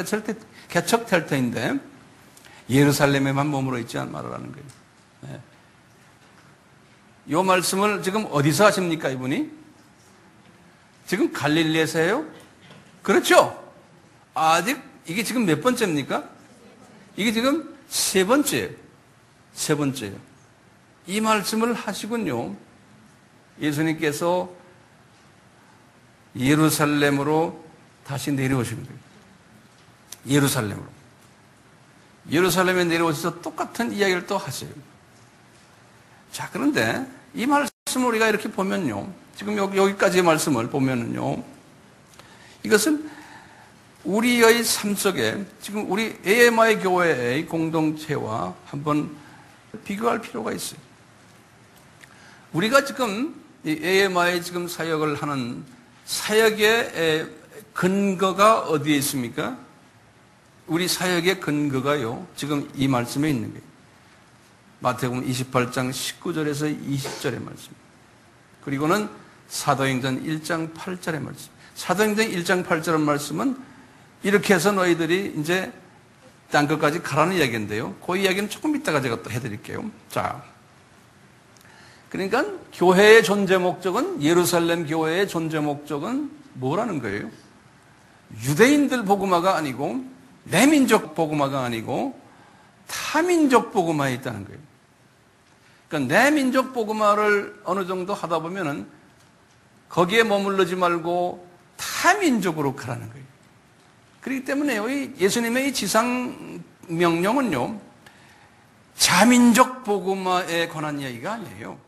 개척될 터인데 예루살렘에만 머물러 있지 말아라는 거예요. 네. 이 말씀을 지금 어디서 하십니까, 이분이? 지금 갈릴리에서 해요? 그렇죠? 아직 이게 지금 몇 번째입니까? 이게 지금 세 번째예요. 세 번째예요. 이 말씀을 하시군요. 예수님께서 예루살렘으로 다시 내려오시는 거예요. 예루살렘으로. 예루살렘에 내려오셔서 똑같은 이야기를 또 하세요. 자, 그런데 이 말씀을 우리가 이렇게 보면요. 지금 여기까지의 말씀을 보면은요. 이것은 우리의 삶 속에 지금 우리 AMI 교회의 공동체와 한번 비교할 필요가 있어요. 우리가 지금 이 AMI 지금 사역을 하는 사역의 근거가 어디에 있습니까? 우리 사역의 근거가요. 지금 이 말씀에 있는 거예요. 마태복음 28장 19절에서 20절의 말씀. 그리고는 사도행전 1장 8절의 말씀. 사도행전 1장 8절의 말씀은 이렇게 해서 너희들이 이제 딴 것까지 가라는 이야기인데요. 그 이야기는 조금 이따가 제가 또 해드릴게요. 자, 그러니까 교회의 존재 목적은 예루살렘 교회의 존재 목적은 뭐라는 거예요? 유대인들 복음화가 아니고 내민족 복음화가 아니고 타민족 복음화에 있다는 거예요. 그러니까 내민족 복음화를 어느 정도 하다 보면은 거기에 머물르지 말고 타민족으로 가라는 거예요. 그렇기 때문에 예수님의 이 지상 명령은요, 자민족 복음화에 관한 이야기가 아니에요.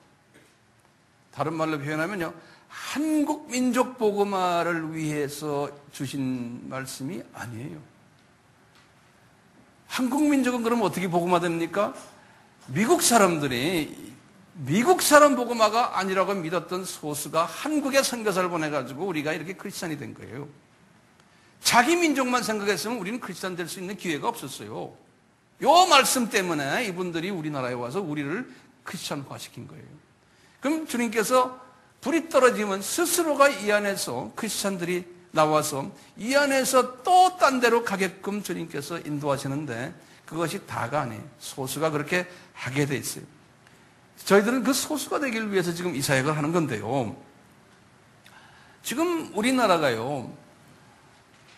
다른 말로 표현하면요, 한국 민족 복음화를 위해서 주신 말씀이 아니에요. 한국 민족은 그럼 어떻게 복음화됩니까? 미국 사람들이 미국 사람 복음화가 아니라고 믿었던 소수가 한국에 선교사를 보내가지고 우리가 이렇게 크리스찬이 된 거예요. 자기 민족만 생각했으면 우리는 크리스찬 될 수 있는 기회가 없었어요. 요 말씀 때문에 이분들이 우리나라에 와서 우리를 크리스찬화시킨 거예요. 그럼 주님께서 불이 떨어지면 스스로가 이 안에서 크리스찬들이 나와서 이 안에서 또 딴 데로 가게끔 주님께서 인도하시는데 그것이 다가 아니에요. 소수가 그렇게 하게 돼 있어요. 저희들은 그 소수가 되기 위해서 지금 이 사역을 하는 건데요. 지금 우리나라가요,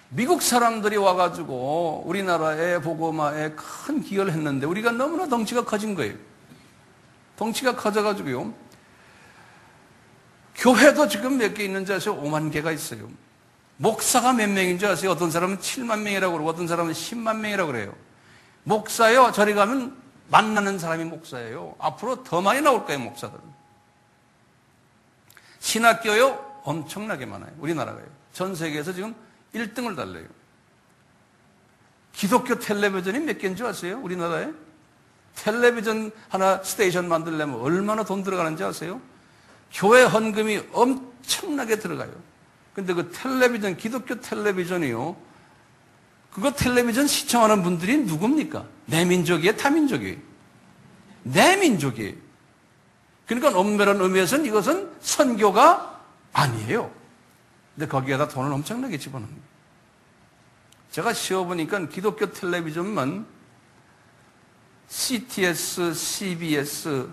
미국 사람들이 와가지고 우리나라의 복음화에 큰 기여를 했는데 우리가 너무나 덩치가 커진 거예요. 덩치가 커져가지고요. 교회도 지금 몇 개 있는지 아세요? 5만 개가 있어요. 목사가 몇 명인 줄 아세요? 어떤 사람은 7만 명이라고 그러고 어떤 사람은 10만 명이라고 그래요. 목사요, 저리 가면 만나는 사람이 목사예요. 앞으로 더 많이 나올 거예요, 목사들은. 신학교요, 엄청나게 많아요. 우리나라가요. 전 세계에서 지금 1등을 달려요. 기독교 텔레비전이 몇 개인 줄 아세요? 우리나라에? 텔레비전 하나 스테이션 만들려면 얼마나 돈 들어가는지 아세요? 교회 헌금이 엄청나게 들어가요. 근데 그 텔레비전, 기독교 텔레비전이요, 그거 텔레비전 시청하는 분들이 누굽니까? 내 민족이에요? 타민족이에요? 내 민족이에요. 그러니까 엄밀한 의미에서는 이것은 선교가 아니에요. 근데 거기에다 돈을 엄청나게 집어넣는 거예요. 제가 쉬어보니까 기독교 텔레비전만 CTS, CBS,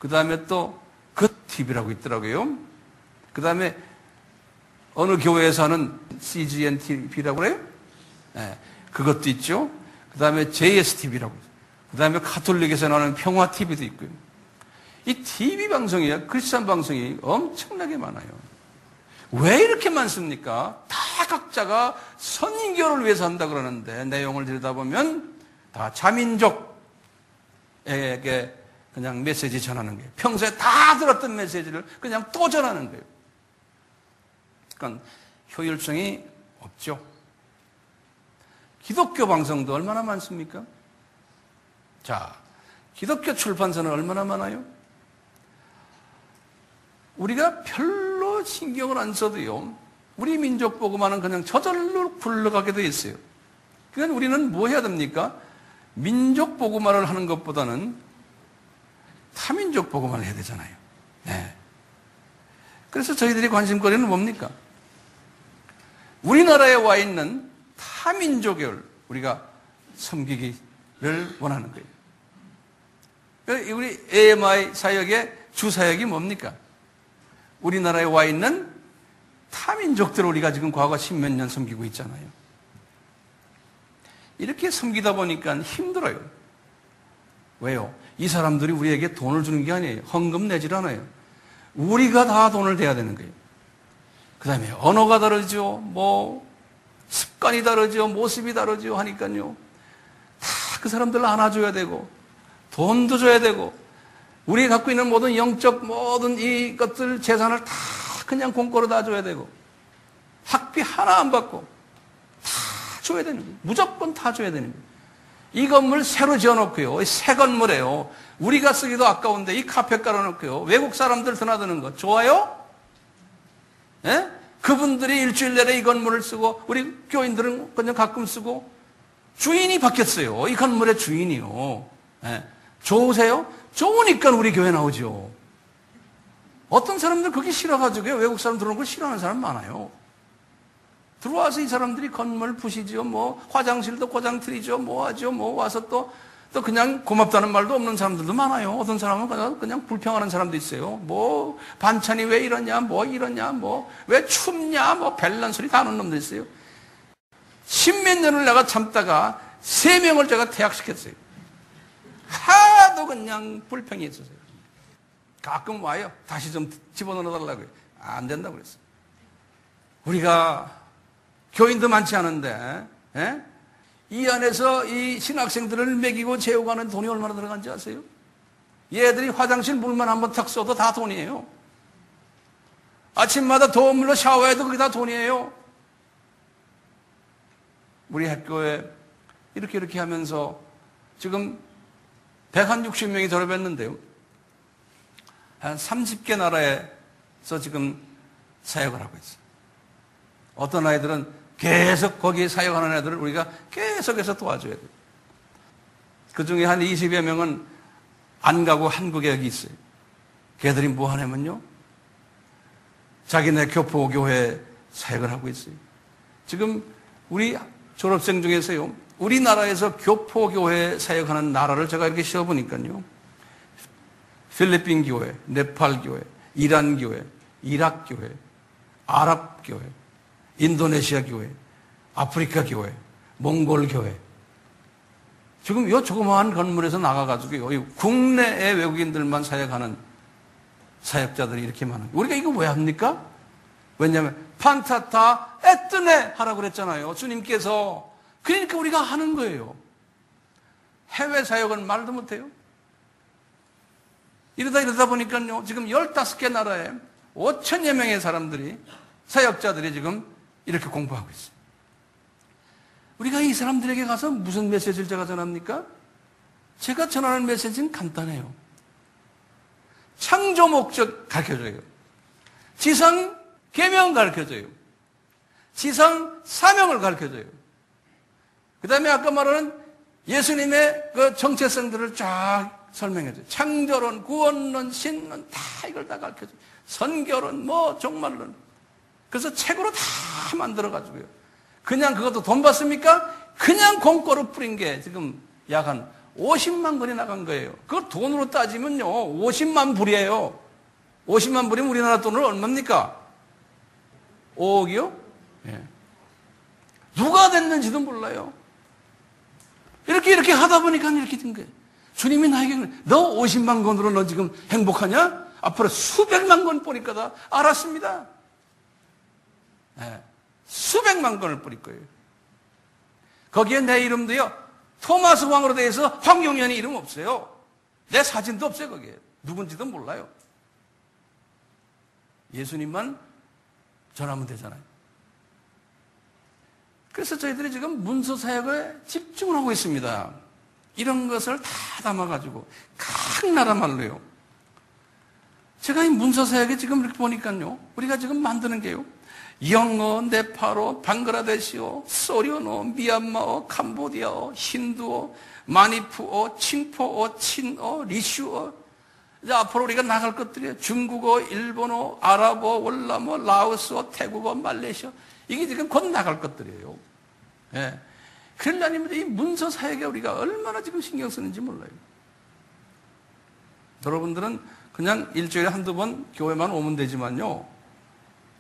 그 다음에 또 그 TV라고 있더라고요. 그 다음에 어느 교회에서 하는 CGN TV라고 그래요? 네, 그것도 있죠. 그 다음에 JSTV라고. 그 다음에 카톨릭에서 나오는 평화 TV도 있고요. 이 TV 방송이야, 크리스찬 방송이 엄청나게 많아요. 왜 이렇게 많습니까? 다 각자가 선교를 위해서 한다 그러는데 내용을 들여다보면 다 자민족에게 그냥 메시지 전하는 거예요. 평소에 다 들었던 메시지를 그냥 또 전하는 거예요. 그러니까 효율성이 없죠. 기독교 방송도 얼마나 많습니까? 자, 기독교 출판사는 얼마나 많아요? 우리가 별로 신경을 안 써도요, 우리 민족 복음화는 그냥 저절로 굴러가게 돼 있어요. 그러니까 우리는 뭐 해야 됩니까? 민족 복음화를 하는 것보다는 타민족 복음화를 해야 되잖아요. 네. 그래서 저희들이 관심거리는 뭡니까? 우리나라에 와 있는 타민족을 우리가 섬기기를 원하는 거예요. 우리 AMI 사역의 주사역이 뭡니까? 우리나라에 와 있는 타민족들을 우리가 지금 과거 10몇 년 섬기고 있잖아요. 이렇게 섬기다 보니까 힘들어요. 왜요? 이 사람들이 우리에게 돈을 주는 게 아니에요. 헌금 내질 않아요. 우리가 다 돈을 대야 되는 거예요. 그 다음에 언어가 다르죠. 뭐 습관이 다르죠. 모습이 다르죠. 하니까요. 다 그 사람들을 안아줘야 되고 돈도 줘야 되고 우리가 갖고 있는 모든 영적 모든 이것들 재산을 다 그냥 공짜로 다 줘야 되고 학비 하나 안 받고 다 줘야 되는 거예요. 무조건 다 줘야 되는 거예요. 이 건물 새로 지어놓고요. 새 건물이에요. 우리가 쓰기도 아까운데 이 카페 깔아놓고요. 외국 사람들 드나드는 거 좋아요? 예? 그분들이 일주일 내내 이 건물을 쓰고 우리 교인들은 그냥 가끔 쓰고 주인이 바뀌었어요. 이 건물의 주인이요. 예? 좋으세요? 좋으니까 우리 교회 나오죠. 어떤 사람들 그게 싫어가지고요. 외국 사람 들어오는 걸 싫어하는 사람 많아요. 들어와서 이 사람들이 건물 부시죠. 뭐 화장실도 고장트리죠. 뭐 하죠. 뭐 와서 또 그냥 고맙다는 말도 없는 사람들도 많아요. 어떤 사람은 그냥 불평하는 사람도 있어요. 뭐 반찬이 왜 이러냐, 뭐 이러냐, 뭐 왜 춥냐, 뭐 별난 소리 다 하는 놈도 있어요. 10몇 년을 내가 참다가 3명을 제가 퇴학시켰어요. 하도 그냥 불평이 있었어요. 가끔 와요. 다시 좀 집어넣어 달라고요. 안 된다고 그랬어요. 우리가 교인도 많지 않은데 이 안에서 이 신학생들을 먹이고 재우가는 돈이 얼마나 들어간지 아세요? 얘들이 화장실 물만 한번 탁 써도 다 돈이에요. 아침마다 더운 물로 샤워해도 그게 다 돈이에요. 우리 학교에 이렇게 하면서 지금 160명이 졸업했는데요. 한 30개 나라에서 지금 사역을 하고 있어요. 어떤 아이들은 계속 거기에 사역하는 애들을 우리가 계속해서 도와줘야 돼요. 그 중에 한 20여 명은 안 가고 한국에 여기 있어요. 걔들이 뭐 하냐면요. 자기네 교포교회 사역을 하고 있어요. 지금 우리 졸업생 중에서요. 우리나라에서 교포교회 사역하는 나라를 제가 이렇게 씌워보니까요. 필리핀 교회, 네팔 교회, 이란 교회, 이락 교회, 아랍 교회, 인도네시아 교회, 아프리카 교회, 몽골 교회. 지금 이 조그마한 건물에서 나가가지고 국내의 외국인들만 사역하는 사역자들이 이렇게 많아요. 우리가 이거 왜 합니까? 왜냐하면 판타타 에뜨네 하라고 그랬잖아요. 주님께서. 그러니까 우리가 하는 거예요. 해외 사역은 말도 못해요. 이러다 보니까요. 지금 15개 나라에 5천여 명의 사람들이 사역자들이 지금 이렇게 공부하고 있어요. 우리가 이 사람들에게 가서 무슨 메시지를 제가 전합니까? 제가 전하는 메시지는 간단해요. 창조 목적 가르쳐줘요. 지상 계명 가르쳐줘요. 지상 사명을 가르쳐줘요. 그 다음에 아까 말하는 예수님의 그 정체성들을 쫙 설명해줘요. 창조론, 구원론, 신론 다 이걸 다 가르쳐줘요. 선교론, 뭐 종말론. 그래서 책으로 다 만들어가지고요. 그냥 그것도 돈 받습니까? 그냥 공짜로 뿌린 게 지금 약 한 50만 건이 나간 거예요. 그걸 돈으로 따지면요, 50만 불이에요. 50만 불이면 우리나라 돈으로 얼마입니까? 5억이요? 예. 누가 됐는지도 몰라요. 이렇게 하다 보니까 이렇게 된 거예요. 주님이 나에게 너 50만 건으로 너 지금 행복하냐? 앞으로 수백만 건 뿌릴 거다. 알았습니다. 네. 수백만 건을 뿌릴 거예요. 거기에 내 이름도요, 토마스 왕으로 되어서 황용현이 이름 없어요. 내 사진도 없어요, 거기에. 누군지도 몰라요. 예수님만 전하면 되잖아요. 그래서 저희들이 지금 문서 사역에 집중을 하고 있습니다. 이런 것을 다 담아가지고 각 나라 말로요. 제가 이 문서 사역에 지금 이렇게 보니까요, 우리가 지금 만드는 게요, 영어, 네팔어, 방글라데시어, 소련어, 미얀마어, 캄보디아어, 힌두어, 마니푸어, 칭포어, 친어, 리슈어. 이제 앞으로 우리가 나갈 것들이에요. 중국어, 일본어, 아랍어, 월남어, 라오스어, 태국어, 말레이시아. 이게 지금 곧 나갈 것들이에요. 예. 그러려면 이 문서 사역에 우리가 얼마나 지금 신경 쓰는지 몰라요. 여러분들은 그냥 일주일에 한두 번 교회만 오면 되지만요,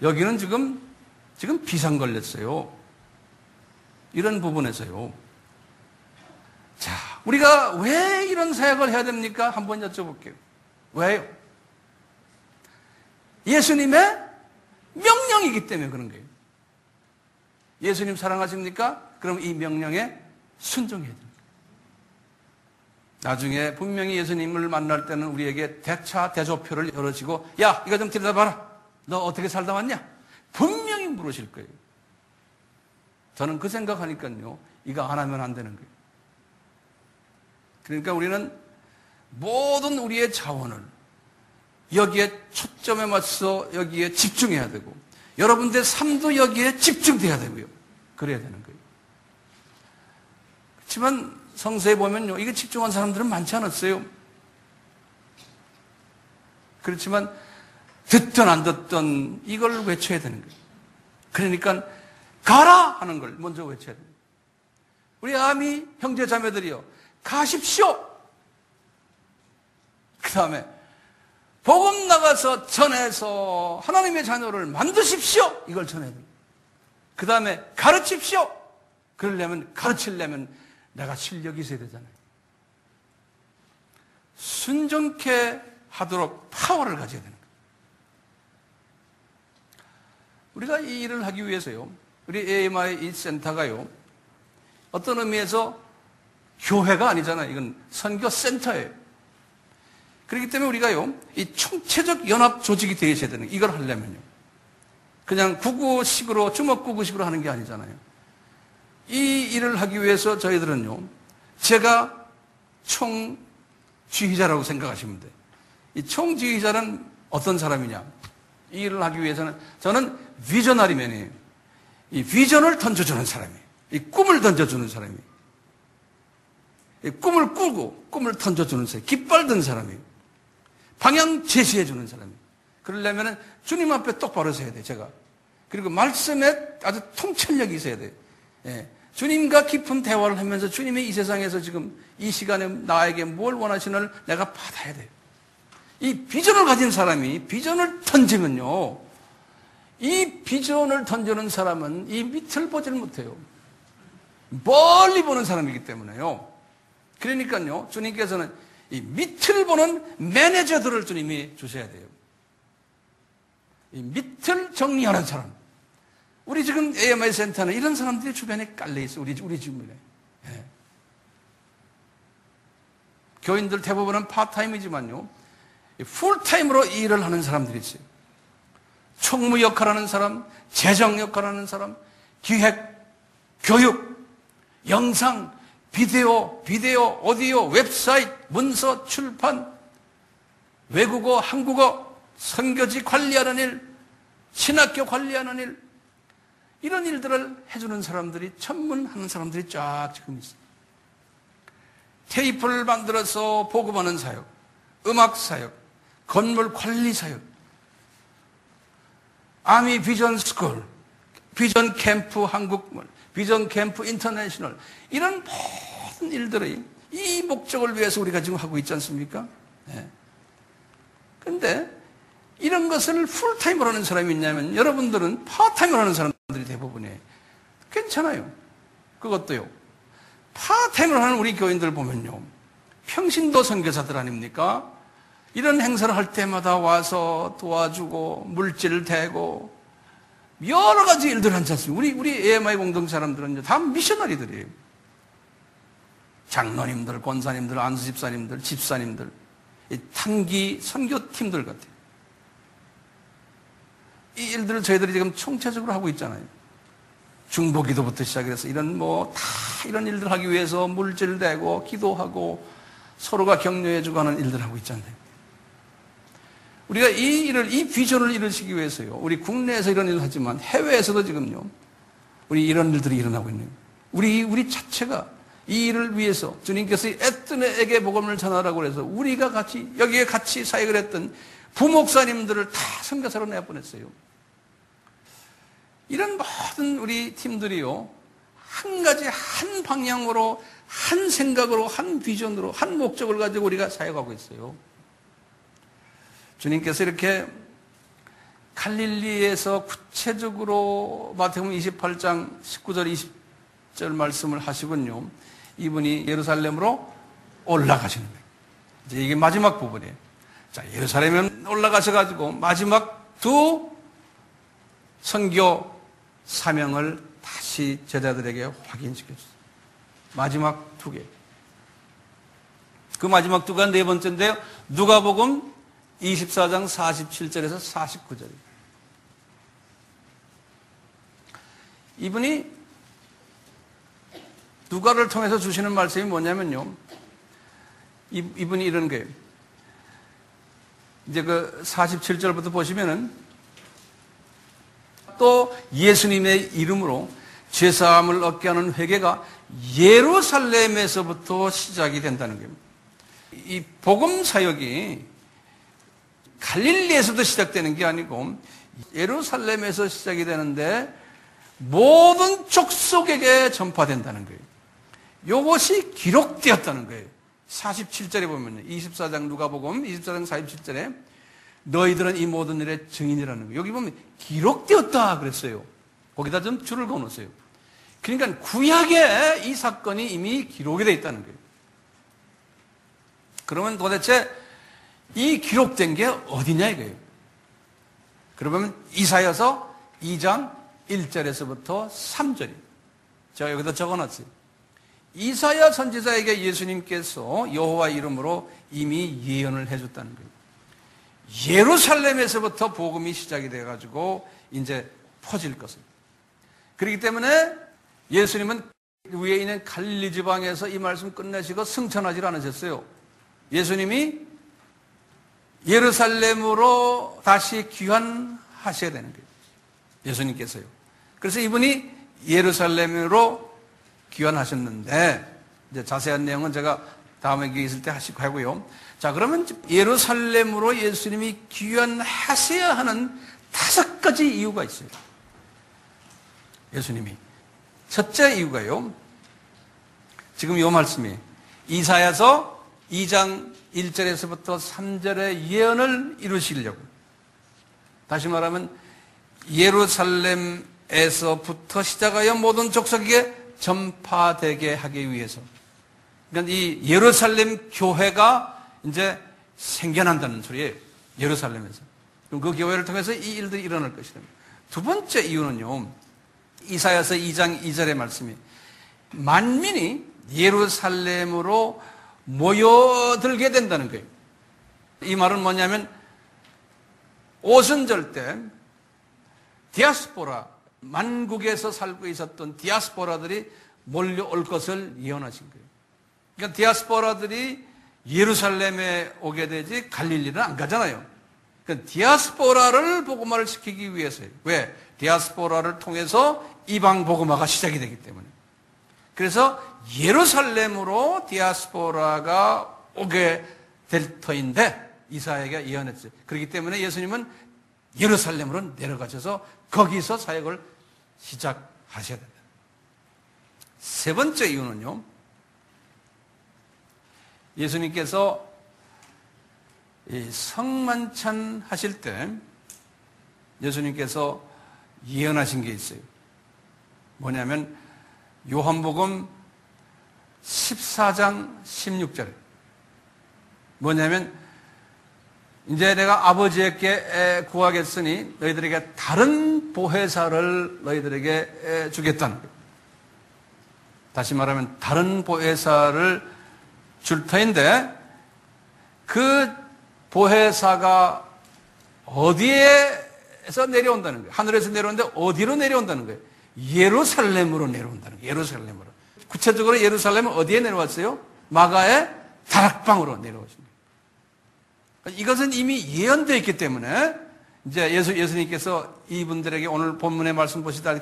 여기는 지금 비상 걸렸어요. 이런 부분에서요. 자, 우리가 왜 이런 사역을 해야 됩니까? 한번 여쭤볼게요. 왜요? 예수님의 명령이기 때문에 그런 거예요. 예수님 사랑하십니까? 그럼 이 명령에 순종해야 됩니다. 나중에 분명히 예수님을 만날 때는 우리에게 대차 대조표를 열어주고, 야, 이거 좀 들여다봐라. 너 어떻게 살다 왔냐? 분명히 물으실 거예요. 저는 그 생각하니까요, 이거 안 하면 안 되는 거예요. 그러니까 우리는 모든 우리의 자원을 여기에 초점에 맞춰서 여기에 집중해야 되고, 여러분들의 삶도 여기에 집중돼야 되고요. 그래야 되는 거예요. 그렇지만 성서에 보면요, 이게 집중한 사람들은 많지 않았어요. 그렇지만 듣든 안 듣든 이걸 외쳐야 되는 거예요. 그러니까 가라 하는 걸 먼저 외쳐야 돼요. 우리 아미 형제 자매들이요, 가십시오. 그 다음에 복음 나가서 전해서 하나님의 자녀를 만드십시오. 이걸 전해야 돼요. 그 다음에 가르칩시오. 그러려면, 가르치려면 내가 실력이 있어야 되잖아요. 순종케 하도록 파워를 가져야 되는 거예요. 우리가 이 일을 하기 위해서요, 우리 AMI 이 센터가요, 어떤 의미에서 교회가 아니잖아요. 이건 선교센터예요. 그렇기 때문에 우리가요, 이 총체적 연합 조직이 되어야 되는 거예요. 이걸 하려면요. 그냥 구구식으로, 주먹구구식으로 하는 게 아니잖아요. 이 일을 하기 위해서 저희들은요, 제가 총지휘자라고 생각하시면 돼요. 이 총지휘자는 어떤 사람이냐? 이 일을 하기 위해서는 저는 비저너리맨이에요. 이 비전을 던져주는 사람이에요. 이 꿈을 던져주는 사람이에요. 이 꿈을 꾸고 꿈을 던져주는 사람이에요. 깃발 든 사람이에요. 방향 제시해주는 사람이에요. 그러려면 주님 앞에 똑바로 서야 돼요, 제가. 그리고 말씀에 아주 통찰력이 있어야 돼요. 예. 주님과 깊은 대화를 하면서 주님이 이 세상에서 지금 이 시간에 나에게 뭘 원하시는을 내가 받아야 돼요. 이 비전을 가진 사람이 비전을 던지면요, 이 비전을 던지는 사람은 이 밑을 보지를 못해요. 멀리 보는 사람이기 때문에요. 그러니까요, 주님께서는 이 밑을 보는 매니저들을 주님이 주셔야 돼요. 이 밑을 정리하는 사람. 우리 지금 AMI 센터는 이런 사람들이 주변에 깔려 있어요. 우리 주변에. 예. 교인들 대부분은 파타임이지만요, 풀타임으로 일을 하는 사람들이 있어요. 총무 역할하는 사람, 재정 역할하는 사람, 기획, 교육, 영상, 비디오, 오디오, 웹사이트, 문서, 출판, 외국어, 한국어, 선교지 관리하는 일, 신학교 관리하는 일, 이런 일들을 해주는 사람들이, 전문하는 사람들이 쫙 지금 있어요. 테이프를 만들어서 보급하는 사역, 음악 사역, 건물 관리 사역, 아미 비전 스쿨, 비전 캠프 한국말, 비전 캠프 인터내셔널, 이런 모든 일들이 이 목적을 위해서 우리가 지금 하고 있지 않습니까? 그런데 이런 것을 풀타임으로 하는 사람이 있냐면 여러분들은 파타임으로 하는 사람들이 대부분이에요. 괜찮아요. 그것도요. 파타임으로 하는 우리 교인들 보면요. 평신도 선교사들 아닙니까? 이런 행사를 할 때마다 와서 도와주고 물질을 대고 여러 가지 일들을 하지 않습니까? 우리 AMI 공동 사람들은 다 미셔너리들이에요. 장로님들, 권사님들, 안수집사님들, 집사님들, 단기 선교팀들 같아요. 이 일들을 저희들이 지금 총체적으로 하고 있잖아요. 중보기도부터 시작해서 이런 다 이런 일들 하기 위해서 물질 대고 기도하고 서로가 격려해주고 하는 일들 하고 있잖아요. 우리가 이 비전을 이루시기 위해서요. 우리 국내에서 이런 일을 하지만 해외에서도 지금요. 우리 이런 일들이 일어나고 있는 거예요. 우리 자체가 이 일을 위해서 주님께서 애뜨네에게 복음을 전하라고 해서 우리가 여기에 같이 사역을 했던 부목사님들을 다 선교사로 내보냈어요. 이런 모든 우리 팀들이요. 한 가지 한 방향으로 한 생각으로 한 비전으로 한 목적을 가지고 우리가 사역하고 있어요. 주님께서 이렇게 갈릴리에서 구체적으로 마태복음 28장 19절 20절 말씀을 하시군요. 이분이 예루살렘으로 올라가시는 거예요. 이제 이게 마지막 부분이에요. 자, 예루살렘에 올라가셔가지고 마지막 두 선교 사명을 다시 제자들에게 확인시켜주세요. 마지막 두 개. 그 마지막 두 개가 네 번째인데요. 누가복음 24장 47절에서 49절입니다. 이분이 누가를 통해서 주시는 말씀이 뭐냐면요. 이분이 이런 거예요. 이제 그 47절부터 보시면은 또 예수님의 이름으로 죄사함을 얻게 하는 회개가 예루살렘에서부터 시작이 된다는 겁니다. 이 복음 사역이 갈릴리에서도 시작되는 게 아니고 예루살렘에서 시작이 되는데 모든 족속에게 전파된다는 거예요. 이것이 기록되었다는 거예요. 47절에 보면 24장 누가복음 24장 47절에 너희들은 이 모든 일의 증인이라는 거예요. 여기 보면 기록되었다 그랬어요. 거기다 좀 줄을 그어놓으세요. 그러니까 구약에 이 사건이 이미 기록이 되어 있다는 거예요. 그러면 도대체 이 기록된 게 어디냐 이거예요. 그러면 이사야서 2장 1절에서부터 3절이에요. 제가 여기다 적어놨어요. 이사야 선지자에게 예수님께서 여호와 이름으로 이미 예언을 해줬다는 거예요. 예루살렘에서부터 복음이 시작이 돼가지고 이제 퍼질 것을. 그렇기 때문에 예수님은 위에 있는 갈릴리 지방에서 이 말씀 끝내시고 승천하지 않으셨어요. 예수님이 예루살렘으로 다시 귀환하셔야 되는 거예요. 예수님께서요. 그래서 이분이 예루살렘으로 귀환하셨는데 이제 자세한 내용은 제가 다음에 기회 있을 때 하고요. 자, 그러면 예루살렘으로 예수님이 귀환하셔야 하는 5가지 이유가 있어요. 예수님이. 첫째 이유가요. 지금 이 말씀이 이사야서 2장 1절에서부터 3절의 예언을 이루시려고. 다시 말하면 예루살렘에서부터 시작하여 모든 족속에게 전파되게 하기 위해서. 그러니까 이 예루살렘 교회가 이제 생겨난다는 소리예요. 예루살렘에서. 그럼 그 교회를 통해서 이 일들이 일어날 것이다. 두 번째 이유는요. 이사야서 2장 2절의 말씀이 만민이 예루살렘으로 모여들게 된다는 거예요. 이 말은 뭐냐면 오순절 때 디아스포라, 만국에서 살고 있었던 디아스포라들이 몰려올 것을 예언하신 거예요. 그러니까 디아스포라들이 예루살렘에 오게 되지 갈릴리는 안 가잖아요. 그러니까 디아스포라를 복음화를 시키기 위해서요. 왜? 디아스포라를 통해서 이방 복음화가 시작이 되기 때문에. 그래서 예루살렘으로 디아스포라가 오게 될 터인데 이사야에게 예언했어요. 그렇기 때문에 예수님은 예루살렘으로 내려가셔서 거기서 사역을 시작하셔야 된다. 세 번째 이유는요. 예수님께서 이 성만찬 하실 때 예수님께서 예언하신 게 있어요. 뭐냐면 요한복음 14장 16절. 뭐냐면 이제 내가 아버지에게 구하겠으니 너희들에게 다른 보혜사를 너희들에게 주겠다는 거예요. 다시 말하면 다른 보혜사를 줄 터인데 그 보혜사가 어디에서 내려온다는 거예요. 하늘에서 내려오는데 어디로 내려온다는 거예요. 예루살렘으로 내려온다는 거예요. 예루살렘으로. 구체적으로 예루살렘은 어디에 내려왔어요? 마가의 다락방으로 내려오신 거예요. 이것은 이미 예언되어 있기 때문에 이제 예수님께서 이분들에게 오늘 본문의 말씀 보시다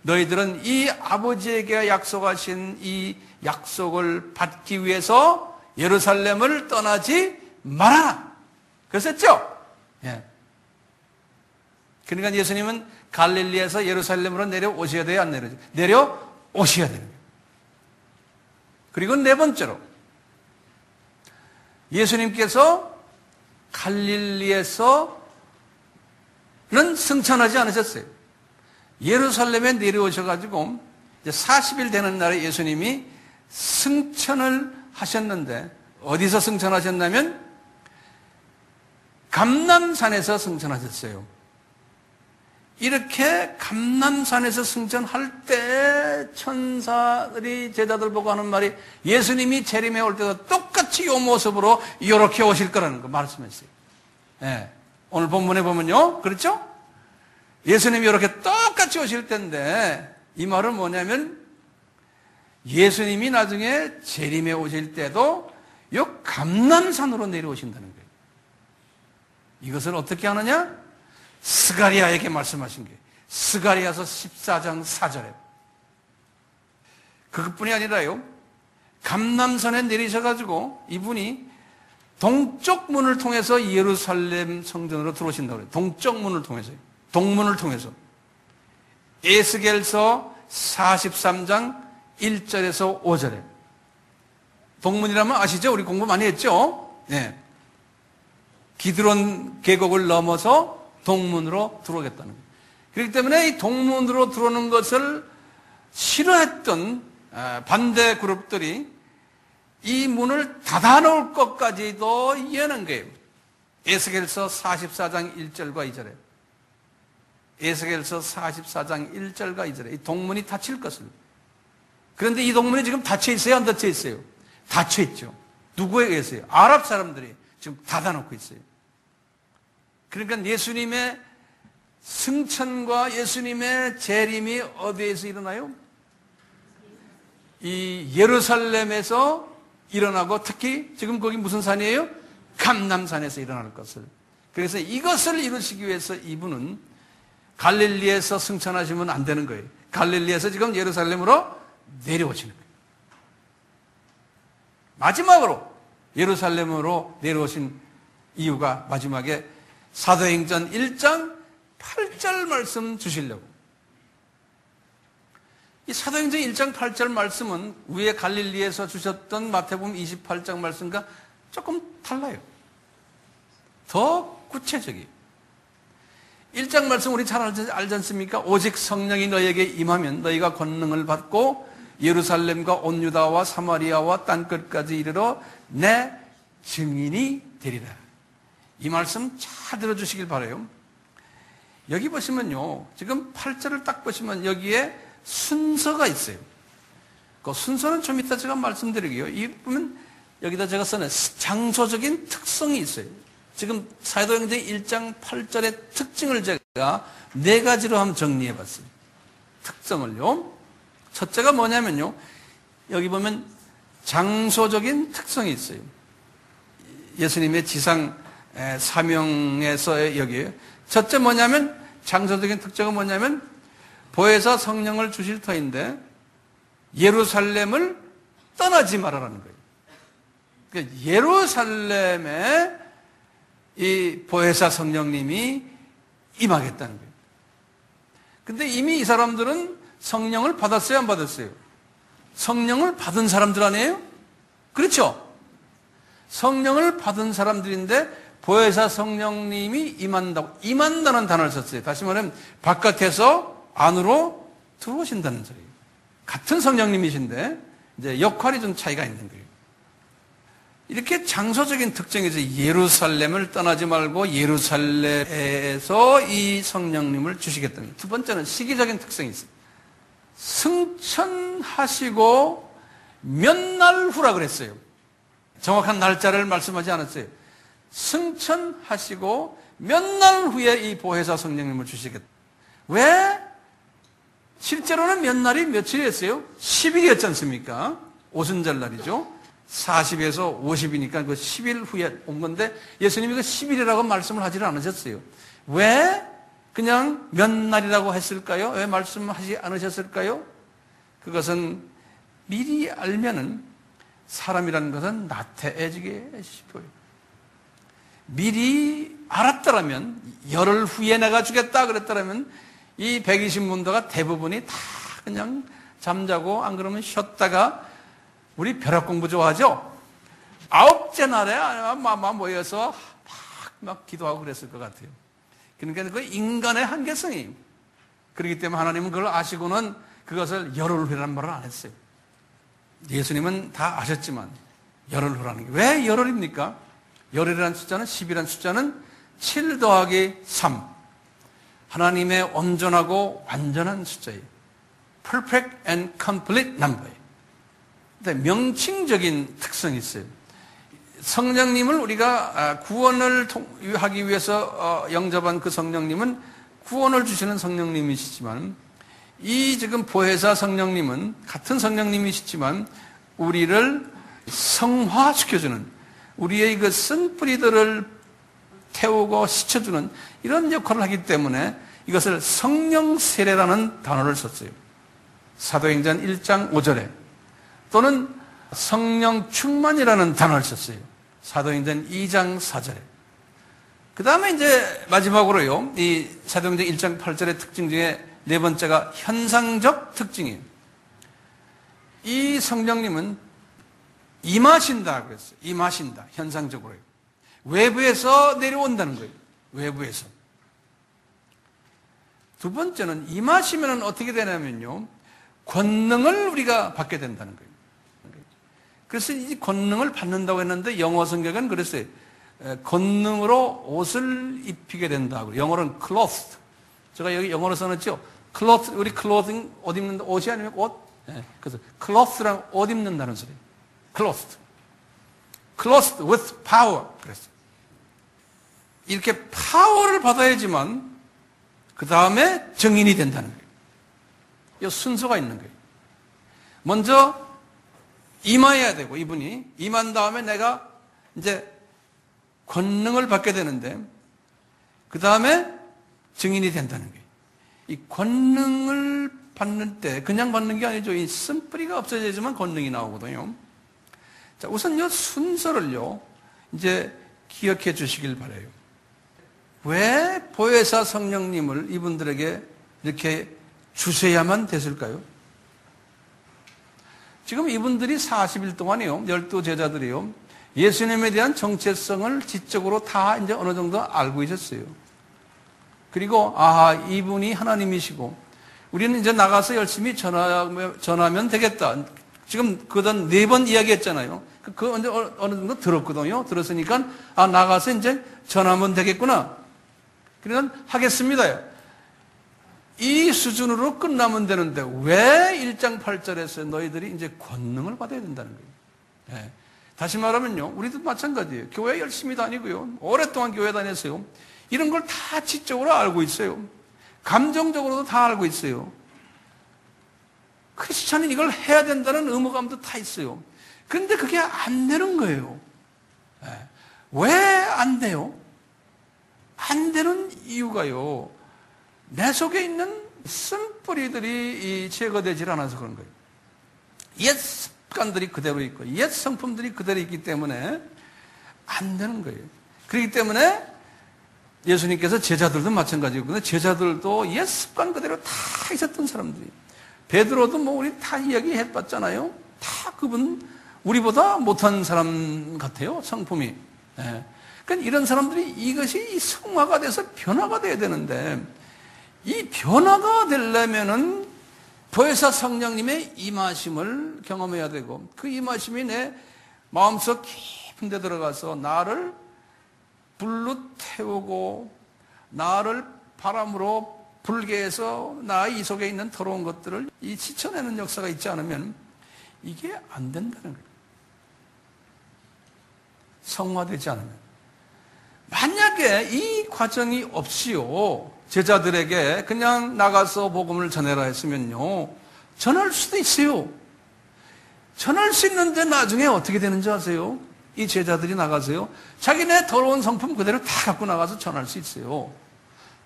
너희들은 이 아버지에게 약속하신 이 약속을 받기 위해서 예루살렘을 떠나지 말아라. 그랬었죠? 예. 그러니까 예수님은 갈릴리에서 예루살렘으로 내려오셔야 돼요? 안 내려오셔야 돼요? 내려오셔야 되는 거예요. 그리고 네 번째로 예수님께서 갈릴리에서는 승천하지 않으셨어요. 예루살렘에 내려오셔가지고 이제 40일 되는 날에 예수님이 승천을 하셨는데 어디서 승천하셨냐면 감람산에서 승천하셨어요. 이렇게 감람산에서 승천할 때 천사들이 제자들 보고 하는 말이 예수님이 재림에 올 때도 똑같이 이 모습으로 이렇게 오실 거라는 거 말씀했어요. 예. 오늘 본문에 보면요. 그렇죠? 예수님이 이렇게 똑같이 오실 텐데 이 말은 뭐냐면 예수님이 나중에 재림에 오실 때도 이 감람산으로 내려오신다는 거예요. 이것을 어떻게 하느냐? 스가랴에게 말씀하신 게 스가랴서 14장 4절에 그것뿐이 아니라요. 감람산에 내리셔가지고 이분이 동쪽 문을 통해서 예루살렘 성전으로 들어오신다고 그래요. 동쪽 문을 통해서요. 동문을 통해서. 에스겔서 43장 1절에서 5절에. 동문이라면 아시죠? 우리 공부 많이 했죠? 네. 기드론 계곡을 넘어서 동문으로 들어오겠다는 거예요. 그렇기 때문에 이 동문으로 들어오는 것을 싫어했던 반대 그룹들이 이 문을 닫아놓을 것까지도 예언한 거예요. 에스겔서 44장 1절과 2절에. 에스겔서 44장 1절과 2절에 이 동문이 닫힐 것을. 그런데 이 동문이 지금 닫혀 있어요? 안 닫혀 있어요? 닫혀 있죠. 누구에 의해서요? 아랍 사람들이 지금 닫아놓고 있어요. 그러니까 예수님의 승천과 예수님의 재림이 어디에서 일어나요? 이 예루살렘에서 일어나고 특히 지금 거기 무슨 산이에요? 감람산에서 일어날 것을. 그래서 이것을 이루시기 위해서 이분은 갈릴리에서 승천하시면 안 되는 거예요. 갈릴리에서 지금 예루살렘으로 내려오시는 거예요. 마지막으로 예루살렘으로 내려오신 이유가 마지막에 사도행전 1장 8절 말씀 주시려고. 이 사도행전 1장 8절 말씀은 위에 갈릴리에서 주셨던 마태복음 28장 말씀과 조금 달라요. 더 구체적이에요. 1장 말씀 우리 잘 알지 않습니까? 오직 성령이 너에게 임하면 너희가 권능을 받고 예루살렘과 온 유다와 사마리아와 땅끝까지 이르러 내 증인이 되리라. 이 말씀 잘 들어주시길 바라요. 여기 보시면요. 지금 8절을 딱 보시면 여기에 순서가 있어요. 그 순서는 좀 이따 제가 말씀드리고요. 이 보면 여기다 제가 써낸 장소적인 특성이 있어요. 지금 사도행전 1장 8절의 특징을 제가 네 가지로 한번 정리해 봤어요. 특성을요. 첫째가 뭐냐면요. 여기 보면 장소적인 특성이 있어요. 예수님의 지상 사명에서의 여기에요. 첫째 뭐냐면 장소적인 특징은 뭐냐면 보혜사 성령을 주실 터인데 예루살렘을 떠나지 말아라는 거예요. 그러니까 예루살렘에 이 보혜사 성령님이 임하겠다는 거예요. 근데 이미 이 사람들은 성령을 받았어요, 안 받았어요? 성령을 받은 사람들 아니에요? 그렇죠? 성령을 받은 사람들인데 보혜사 성령님이 임한다는 단어를 썼어요. 다시 말하면 바깥에서 안으로 들어오신다는 소리예요. 같은 성령님이신데 이제 역할이 좀 차이가 있는 거예요. 이렇게 장소적인 특징에서 예루살렘을 떠나지 말고 예루살렘에서 이 성령님을 주시겠다는 거예요. 두 번째는 시기적인 특성이 있어요. 승천하시고 몇 날 후라 그랬어요. 정확한 날짜를 말씀하지 않았어요. 승천하시고 몇 날 후에 이 보혜사 성령님을 주시겠다. 왜? 실제로는 몇 날이 며칠이었어요? 10일이었지 않습니까? 오순절 날이죠. 40에서 50이니까 그 10일 후에 온 건데 예수님이 그 10일이라고 말씀을 하지는 않으셨어요. 왜 그냥 몇 날이라고 했을까요? 왜 말씀하지 않으셨을까요? 그것은 미리 알면은 사람이라는 것은 나태해지게 싶어요. 미리 알았더라면 열흘 후에 내가 주겠다 그랬더라면 이 120문도가 대부분이 다 그냥 잠자고 안 그러면 쉬었다가 우리 벼락 공부 좋아하죠? 9째 날에 모여서 막 기도하고 그랬을 것 같아요. 그러니까 그 인간의 한계성이 그렇기 때문에 하나님은 그걸 아시고는 그것을 열흘 후라는 말을 안 했어요. 예수님은 다 아셨지만 열흘 후라는 게 왜 열흘입니까? 열흘이라는 숫자는 10이라는 숫자는 7 더하기 3 하나님의 온전하고 완전한 숫자예요. Perfect and complete number예요. 근데 명칭적인 특성이 있어요. 성령님을 우리가 구원을 하기 위해서 영접한 그 성령님은 구원을 주시는 성령님이시지만 이 지금 보혜사 성령님은 같은 성령님이시지만 우리를 성화시켜주는 우리의 그 쓴뿌리들을 태우고 씻어주는 이런 역할을 하기 때문에 이것을 성령 세례라는 단어를 썼어요. 사도행전 1장 5절에 또는 성령 충만이라는 단어를 썼어요. 사도행전 2장 4절에. 그 다음에 이제 마지막으로요, 이 사도행전 1장 8절의 특징 중에 네 번째가 현상적 특징이에요. 이 성령님은 임하신다 그랬어요. 임하신다. 현상적으로요. 외부에서 내려온다는 거예요. 외부에서. 두 번째는 임하시면 어떻게 되냐면요, 권능을 우리가 받게 된다는 거예요. 그래서 이 권능을 받는다고 했는데 영어 성경은 그랬어요. 권능으로 옷을 입히게 된다고. 영어로는 clothed. 제가 여기 영어로 써놨죠. cloth, 우리 clothing, 옷 입는 옷이 아니면 옷. 네. 그래서 cloth랑 옷 입는다는 소리. clothed. clothed with power. 그랬어요. 이렇게 파워를 받아야지만 그 다음에 증인이 된다는 거예요. 이 순서가 있는 거예요. 먼저 임해야 되고 이분이 임한 다음에 내가 이제 권능을 받게 되는데 그 다음에 증인이 된다는 거예요. 이 권능을 받는 때 그냥 받는 게 아니죠. 이 쓴뿌리가 없어져야지만 권능이 나오거든요. 자, 우선 이 순서를요 이제 기억해 주시길 바라요. 왜 보혜사 성령님을 이분들에게 이렇게 주셔야만 됐을까요? 지금 이분들이 40일 동안이요, 12제자들이요, 예수님에 대한 정체성을 지적으로 다 이제 어느 정도 알고 있었어요. 그리고, 이분이 하나님이시고, 우리는 이제 나가서 열심히 전하면 되겠다. 지금 그dan 4번 이야기했잖아요. 그 언제 어느 정도 들었거든요. 들었으니까, 나가서 이제 전하면 되겠구나. 그러면 하겠습니다. 이 수준으로 끝나면 되는데 왜 1장 8절에서 너희들이 이제 권능을 받아야 된다는 거예요. 네. 다시 말하면요, 우리도 마찬가지예요. 교회 열심히 다니고요, 오랫동안 교회 다녔어요. 이런 걸 다 지적으로 알고 있어요. 감정적으로도 다 알고 있어요. 크리스찬은 이걸 해야 된다는 의무감도 다 있어요. 그런데 그게 안 되는 거예요. 네. 왜 안 돼요? 안 되는 이유가요, 내 속에 있는 쓴뿌리들이 제거되질 않아서 그런 거예요. 옛 습관들이 그대로 있고 옛 성품들이 그대로 있기 때문에 안 되는 거예요. 그렇기 때문에 예수님께서 제자들도 마찬가지였거든요. 제자들도 옛 습관 그대로 다 있었던 사람들이. 베드로도 우리 다 이야기해봤잖아요. 다 그분 우리보다 못한 사람 같아요, 성품이. 예. 그러니까 이런 사람들이 이것이 성화가 돼서 변화가 돼야 되는데, 이 변화가 되려면은 보혜사 성령님의 임하심을 경험해야 되고, 그 임하심이 내 마음속 깊은 데 들어가서 나를 불로 태우고 나를 바람으로 불게 해서 나 이 속에 있는 더러운 것들을 이 씻어내는 역사가 있지 않으면 이게 안 된다는 거예요. 성화되지 않으면. 만약에 이 과정이 없이요, 제자들에게 그냥 나가서 복음을 전해라 했으면요, 전할 수도 있어요. 전할 수 있는데 나중에 어떻게 되는지 아세요? 이 제자들이 나가서요, 자기네 더러운 성품 그대로 다 갖고 나가서 전할 수 있어요.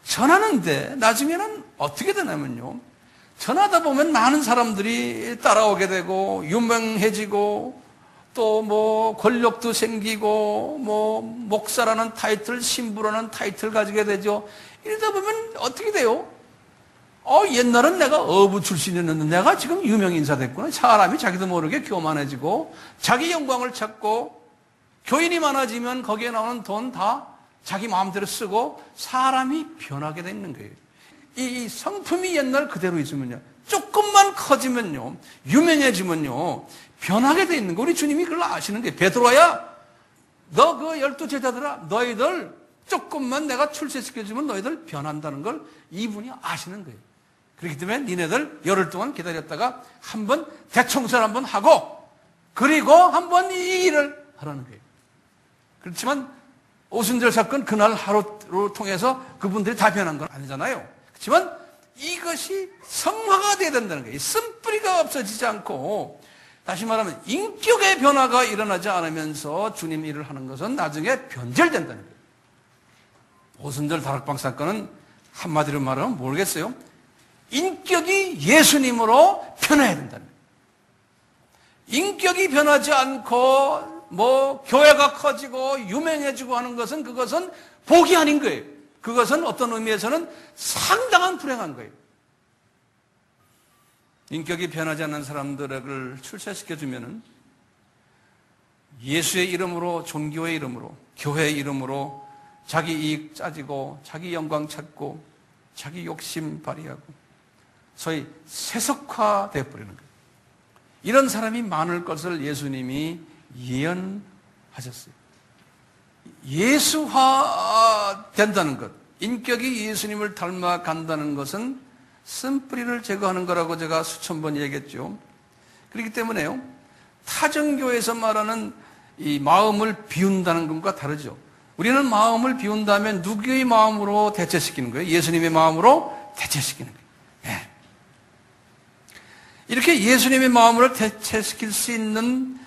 전하는데 나중에는 어떻게 되냐면요, 전하다 보면 많은 사람들이 따라오게 되고 유명해지고 또 뭐 권력도 생기고 뭐 목사라는 타이틀, 신부라는 타이틀 가지게 되죠. 이러다 보면 어떻게 돼요? 옛날은 내가 어부 출신이었는데 내가 지금 유명 인사 됐구나. 사람이 자기도 모르게 교만해지고 자기 영광을 찾고, 교인이 많아지면 거기에 나오는 돈 다 자기 마음대로 쓰고 사람이 변하게 되는 거예요. 이 성품이 옛날 그대로 있으면요, 조금만 커지면요, 유명해지면요, 변하게 돼 있는 거. 우리 주님이 그걸 아시는 거예요. 베드로야, 너 그 12 제자들아, 너희들 조금만 내가 출세시켜주면 너희들 변한다는 걸 이분이 아시는 거예요. 그렇기 때문에 니네들 열흘 동안 기다렸다가 한번 대청소를 한번 하고 그리고 한번 이 일을 하라는 거예요. 그렇지만 오순절 사건 그날 하루로 통해서 그분들이 다 변한 건 아니잖아요. 그렇지만 이것이 성화가 돼야 된다는 거예요. 쓴뿌리가 없어지지 않고, 다시 말하면 인격의 변화가 일어나지 않으면서 주님 일을 하는 것은 나중에 변절된다는 거예요. 오순절 다락방 사건은 한마디로 말하면 모르겠어요. 인격이 예수님으로 변해야 된다는 거예요. 인격이 변하지 않고 뭐 교회가 커지고 유명해지고 하는 것은, 그것은 복이 아닌 거예요. 그것은 어떤 의미에서는 상당한 불행한 거예요. 인격이 변하지 않는 사람들을 출세시켜주면은 예수의 이름으로, 종교의 이름으로, 교회의 이름으로 자기 이익 짜지고 자기 영광 찾고 자기 욕심 발휘하고 소위 세속화되어 버리는 거예요. 이런 사람이 많을 것을 예수님이 예언하셨어요. 예수화 된다는 것, 인격이 예수님을 닮아간다는 것은 쓴뿌리를 제거하는 거라고 제가 수천 번 얘기했죠. 그렇기 때문에요, 타정교에서 말하는 이 마음을 비운다는 것과 다르죠. 우리는 마음을 비운다면 누구의 마음으로 대체시키는 거예요? 예수님의 마음으로 대체시키는 거예요. 네. 이렇게 예수님의 마음으로 대체시킬 수 있는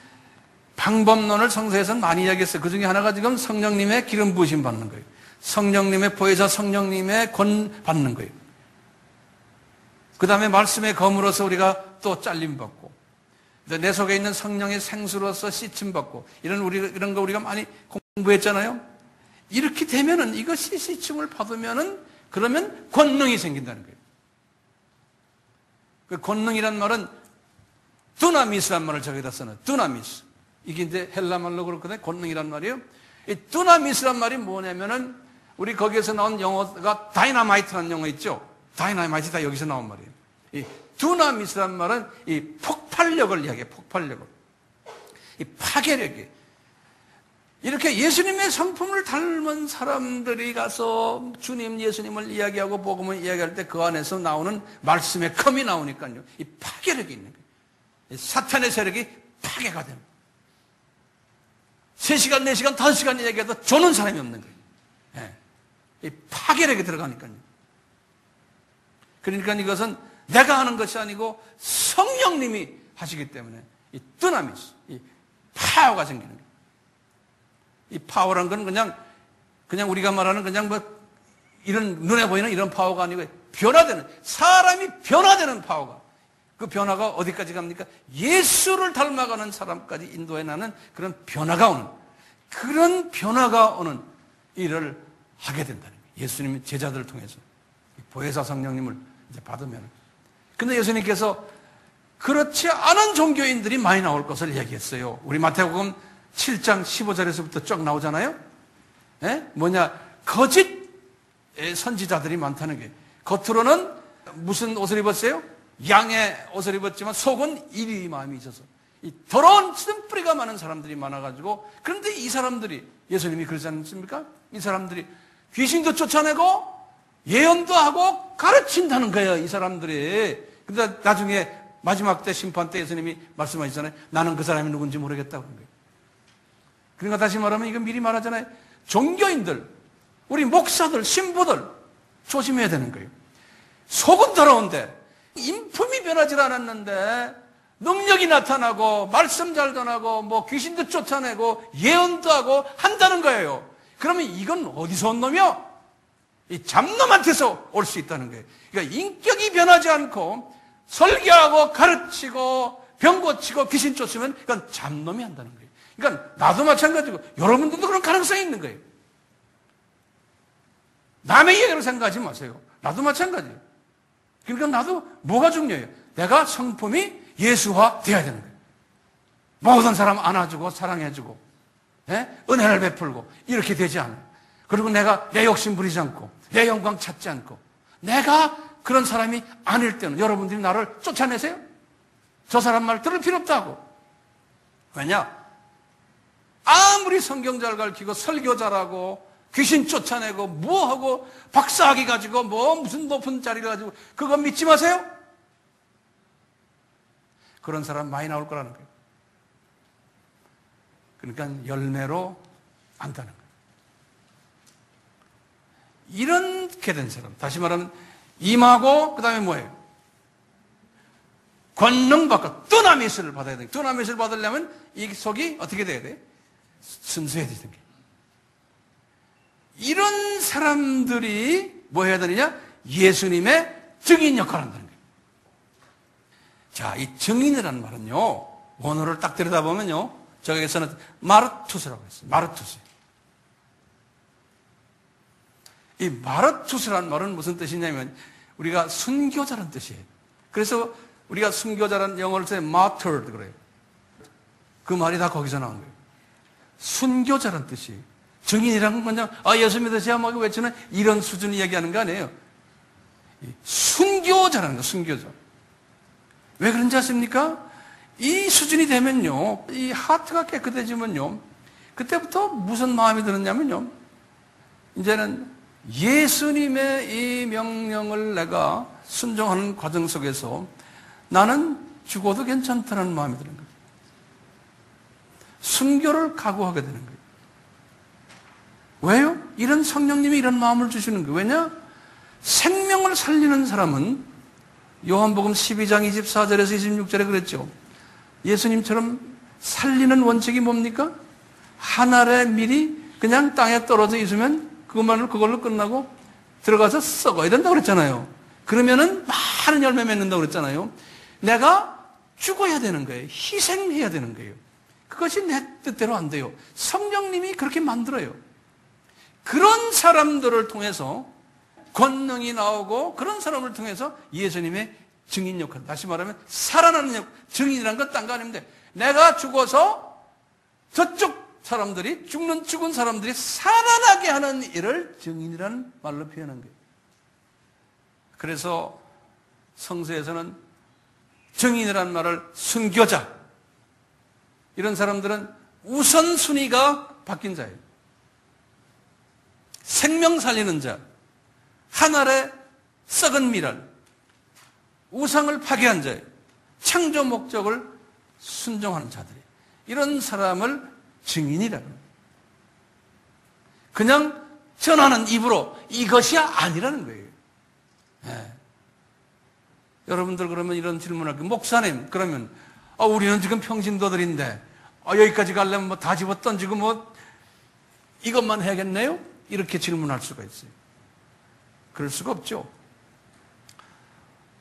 방법론을 성서에서는 많이 이야기했어요. 그 중에 하나가 지금 성령님의 기름 부으심 받는 거예요. 성령님의 보혜사 성령님의 권 받는 거예요. 그 다음에 말씀의 검으로서 우리가 또 잘림 받고, 내 속에 있는 성령의 생수로서 씻임 받고, 이런 거 우리가 많이 공부했잖아요. 이렇게 되면은, 이것이 씻임을 받으면은, 그러면 권능이 생긴다는 거예요. 그 권능이란 말은 두나미스란 말을 저기다 써놔요. 두나미스. 이게 이제 헬라 말로 그렇거든요. 권능이란 말이에요. 이 두나미스란 말이 뭐냐면은, 우리 거기에서 나온 영어가 다이나마이트라는 영어 있죠. 다이나마이트 다 여기서 나온 말이에요. 이 두나미스란 말은 이 폭발력을 이야기해요. 폭발력을. 이 파괴력이. 이렇게 예수님의 성품을 닮은 사람들이 가서 주님, 예수님을 이야기하고 복음을 이야기할 때 그 안에서 나오는 말씀의 컴이 나오니까요, 이 파괴력이 있는 거예요. 이 사탄의 세력이 파괴가 됩니다. 3시간, 4시간, 5시간 이야기해도 조는 사람이 없는 거예요. 네. 이 파괴력이 들어가니까요. 그러니까 이것은 내가 하는 것이 아니고 성령님이 하시기 때문에 이 뜨나미스, 이 파워가 생기는 거예요. 이 파워란 건 그냥 우리가 말하는 그냥 뭐 이런 눈에 보이는 이런 파워가 아니고 변화되는, 사람이 변화되는 파워가, 그 변화가 어디까지 갑니까? 예수를 닮아가는 사람까지 인도해 나는 그런 변화가 오는, 그런 변화가 오는 일을 하게 된다는 거예요. 예수님의 제자들을 통해서 보혜사 성령님을 이제 받으면. 근데 예수님께서 그렇지 않은 종교인들이 많이 나올 것을 얘기했어요. 우리 마태복음 7장 15절에서부터 쭉 나오잖아요. 거짓 선지자들이 많다는 게. 겉으로는 무슨 옷을 입었어요? 양의 옷을 입었지만 속은 이리 마음이 있어서 이 더러운 쓴뿌리가 많은 사람들이 많아가지고, 그런데 이 사람들이, 예수님이 그러지 않습니까? 이 사람들이 귀신도 쫓아내고 예언도 하고 가르친다는 거예요, 이 사람들이. 근데 나중에 마지막 때, 심판 때 예수님이 말씀하시잖아요. 나는 그 사람이 누군지 모르겠다고 그런 거예요. 그러니까 다시 말하면 이건 미리 말하잖아요. 종교인들, 우리 목사들, 신부들 조심해야 되는 거예요. 속은 더러운데 인품이 변하지 않았는데 능력이 나타나고 말씀 잘 전하고 뭐 귀신도 쫓아내고 예언도 하고 한다는 거예요. 그러면 이건 어디서 온 놈이요? 이 잡놈한테서 올 수 있다는 거예요. 그러니까 인격이 변하지 않고 설교하고 가르치고 병 고치고 귀신 쫓으면 이건 잡놈이 한다는 거예요. 그러니까 나도 마찬가지고 여러분들도 그런 가능성이 있는 거예요. 남의 얘기로 생각하지 마세요. 나도 마찬가지예요. 그러니까 나도 뭐가 중요해요? 내가 성품이 예수화 되어야 되는 거예요. 모든 사람 안아주고 사랑해주고 은혜를 베풀고 이렇게 되지 않아요. 그리고 내가 내 욕심 부리지 않고 내 영광 찾지 않고 내가 그런 사람이 아닐 때는 여러분들이 나를 쫓아내세요? 저 사람 말 들을 필요 없다고. 왜냐? 아무리 성경 잘 가르치고 설교 잘하고 귀신 쫓아내고 뭐하고 박사학위 가지고 뭐 무슨 높은 자리를 가지고 그거 믿지 마세요. 그런 사람 많이 나올 거라는 거예요. 그러니까 열매로 안다는 거예요. 이렇게 된 사람, 다시 말하면 임하고 그 다음에 뭐예요? 권능받고 뜨나미스를 받아야 돼요. 뜨나미스를 받으려면 이 속이 어떻게 돼야 돼요? 순수해야 되는 거예요. 이런 사람들이 뭐 해야 되느냐? 예수님의 증인 역할을 한다는 거예요. 자, 이 증인이라는 말은요, 원어를 딱 들여다보면요, 저기에서는 마르투스라고 했어요. 마르투스. 이 마르투스라는 말은 무슨 뜻이냐면 우리가 순교자라는 뜻이에요. 그래서 우리가 순교자라는 영어를 써요. martyred 그래요. 그 말이 다 거기서 나온 거예요. 순교자라는 뜻이에요. 증인이란 건 그냥 예수 믿으세요 막 외치는 이런 수준을 얘기하는 거 아니에요. 순교자라는 거예요. 순교자. 왜 그런지 아십니까? 이 수준이 되면요, 이 하트가 깨끗해지면요, 그때부터 무슨 마음이 드느냐면요, 이제는 예수님의 이 명령을 내가 순종하는 과정 속에서 나는 죽어도 괜찮다는 마음이 드는 거예요. 순교를 각오하게 되는 거예요. 왜요? 이런 성령님이 이런 마음을 주시는 거예요. 왜냐? 생명을 살리는 사람은 요한복음 12장 24절에서 26절에 그랬죠. 예수님처럼 살리는 원칙이 뭡니까? 한 알의 밀이 그냥 땅에 떨어져 있으면 그걸로 끝나고 들어가서 썩어야 된다고 그랬잖아요. 그러면은 많은 열매 맺는다고 그랬잖아요. 내가 죽어야 되는 거예요. 희생해야 되는 거예요. 그것이 내 뜻대로 안 돼요. 성령님이 그렇게 만들어요. 그런 사람들을 통해서 권능이 나오고 그런 사람을 통해서 예수님의 증인 역할, 다시 말하면 살아나는 역할, 증인이라는 건 딴 거 아닙니다. 내가 죽어서 저쪽 사람들이, 죽은 사람들이 살아나게 하는 일을 증인이라는 말로 표현한 거예요. 그래서 성서에서는 증인이라는 말을 순교자, 이런 사람들은 우선순위가 바뀐 자예요. 생명 살리는 자, 하늘의 썩은 미랄, 우상을 파괴한 자예요. 창조 목적을 순종하는 자들이, 이런 사람을 증인이라고 합니다. 그냥 전하는 입으로 이것이 아니라는 거예요. 네. 여러분들 그러면 이런 질문을 할게요. 목사님, 그러면 우리는 지금 평신도들인데 여기까지 가려면 뭐 다 집어 던지고 뭐 이것만 해야겠네요? 이렇게 질문할 수가 있어요. 그럴 수가 없죠.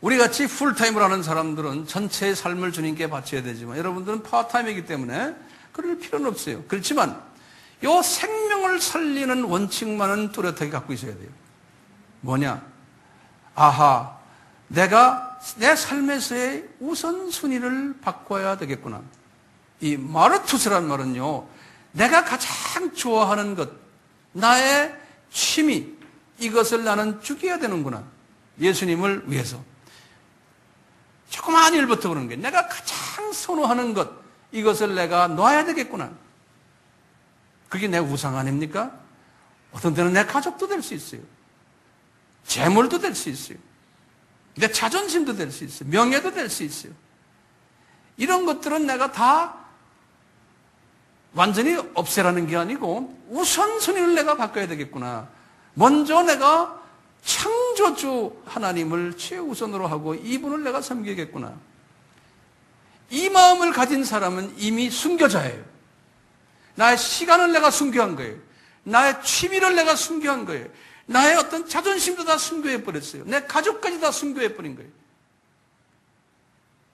우리같이 풀타임을 하는 사람들은 전체의 삶을 주님께 바쳐야 되지만 여러분들은 파트타임이기 때문에 그럴 필요는 없어요. 그렇지만 이 생명을 살리는 원칙만은 뚜렷하게 갖고 있어야 돼요. 뭐냐? 아하, 내가 내 삶에서의 우선순위를 바꿔야 되겠구나. 이 마르투스란 말은요, 내가 가장 좋아하는 것, 나의 취미, 이것을 나는 죽여야 되는구나. 예수님을 위해서. 조그마한 일부터 그러는 거예요. 내가 가장 선호하는 것, 이것을 내가 놔야 되겠구나. 그게 내 우상 아닙니까? 어떤 때는 내 가족도 될 수 있어요. 재물도 될 수 있어요. 내 자존심도 될 수 있어요. 명예도 될 수 있어요. 이런 것들은 내가 다 완전히 없애라는 게 아니고 우선순위를 내가 바꿔야 되겠구나. 먼저 내가 창조주 하나님을 최우선으로 하고 이분을 내가 섬기겠구나. 이 마음을 가진 사람은 이미 순교자예요. 나의 시간을 내가 순교한 거예요. 나의 취미를 내가 순교한 거예요. 나의 어떤 자존심도 다 순교해버렸어요. 내 가족까지 다 순교해버린 거예요.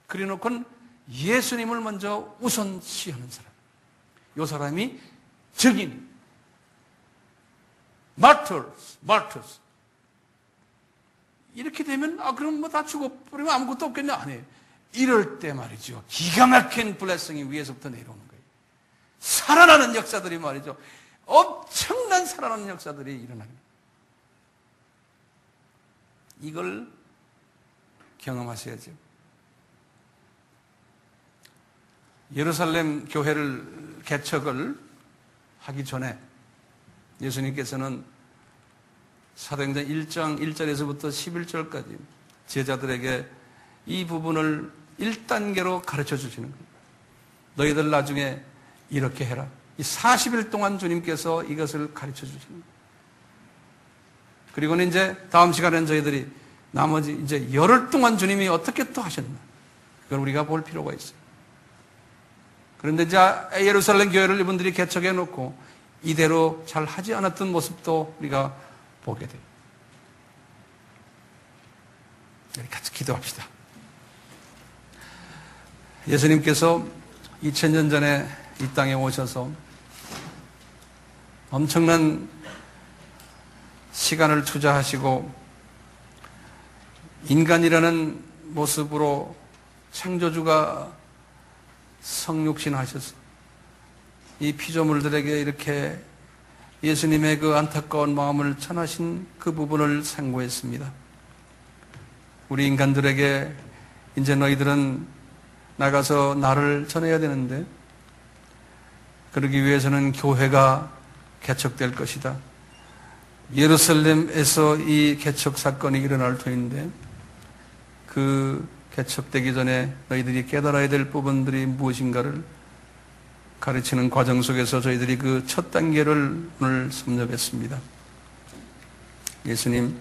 그래 놓고는 예수님을 먼저 우선시하는 사람. 이 사람이 적인 마르투스. 이렇게 되면 그럼 뭐 다 죽어버리면 아무것도 없겠냐? 아니에요. 이럴 때 말이죠. 기가 막힌 블레싱이 위에서부터 내려오는 거예요. 살아나는 역사들이 말이죠. 엄청난 살아나는 역사들이 일어나는 거예요. 이걸 경험하셔야죠. 예루살렘 교회를 개척을 하기 전에 예수님께서는 사도행전 1장 1절에서부터 11절까지 제자들에게 이 부분을 1단계로 가르쳐 주시는 거예요. 너희들 나중에 이렇게 해라. 이 40일 동안 주님께서 이것을 가르쳐 주시는 거예요. 그리고는 이제 다음 시간에는 저희들이 나머지 이제 열흘 동안 주님이 어떻게 또 하셨나. 그걸 우리가 볼 필요가 있어요. 그런데 이제 예루살렘 교회를 이분들이 개척해 놓고 이대로 잘 하지 않았던 모습도 우리가 보게 돼요. 우리 같이 기도합시다. 예수님께서 2000년 전에 이 땅에 오셔서 엄청난 시간을 투자하시고 인간이라는 모습으로 창조주가 성육신하셔서 이 피조물들에게 이렇게 예수님의 그 안타까운 마음을 전하신 그 부분을 상고했습니다. 우리 인간들에게 이제 너희들은 나가서 나를 전해야 되는데 그러기 위해서는 교회가 개척될 것이다. 예루살렘에서 이 개척 사건이 일어날 터인데 그 개척되기 전에 너희들이 깨달아야 될 부분들이 무엇인가를 가르치는 과정 속에서 저희들이 그 첫 단계를 오늘 섭렵했습니다. 예수님,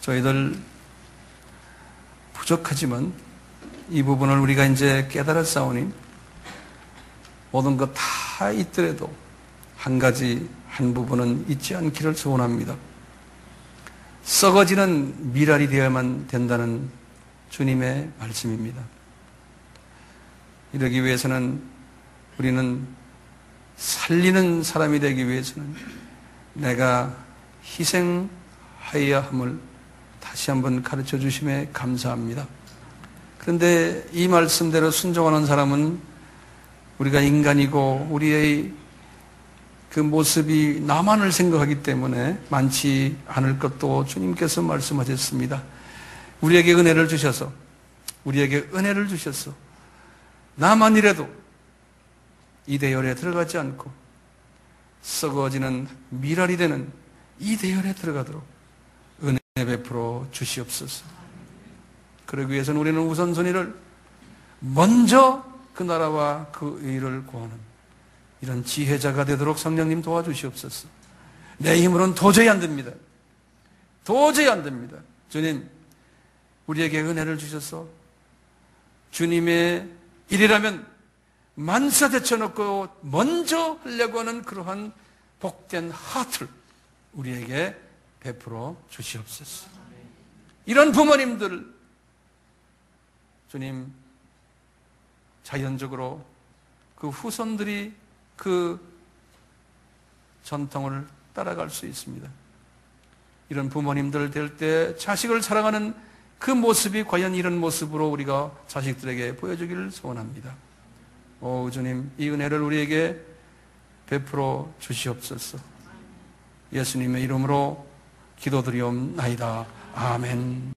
저희들 부족하지만 이 부분을 우리가 이제 깨달았사오니 모든 것 다 있더라도 한 가지 한 부분은 잊지 않기를 소원합니다. 썩어지는 미랄이 되어야만 된다는 주님의 말씀입니다. 이러기 위해서는 우리는 살리는 사람이 되기 위해서는 내가 희생하여야 함을 다시 한번 가르쳐 주심에 감사합니다. 그런데 이 말씀대로 순종하는 사람은 우리가 인간이고 우리의 그 모습이 나만을 생각하기 때문에 많지 않을 것도 주님께서 말씀하셨습니다. 우리에게 은혜를 주셔서 나만이라도 이 대열에 들어가지 않고 썩어지는 미랄이 되는 이 대열에 들어가도록 은혜 베풀어 주시옵소서. 그러기 위해서는 우리는 우선순위를 먼저 그 나라와 그 의를 구하는 이런 지혜자가 되도록 성령님 도와주시옵소서. 내 힘으로는 도저히 안 됩니다. 도저히 안 됩니다. 주님, 우리에게 은혜를 주셔서 주님의 일이라면 만사 제쳐놓고 먼저 하려고 하는 그러한 복된 하트를 우리에게 베풀어 주시옵소서. 이런 부모님들, 주님, 자연적으로 그 후손들이 그 전통을 따라갈 수 있습니다. 이런 부모님들 될 때 자식을 사랑하는 그 모습이 과연 이런 모습으로 우리가 자식들에게 보여주기를 소원합니다. 주님, 이 은혜를 우리에게 베풀어 주시옵소서. 예수님의 이름으로 기도드리옵나이다. 아멘.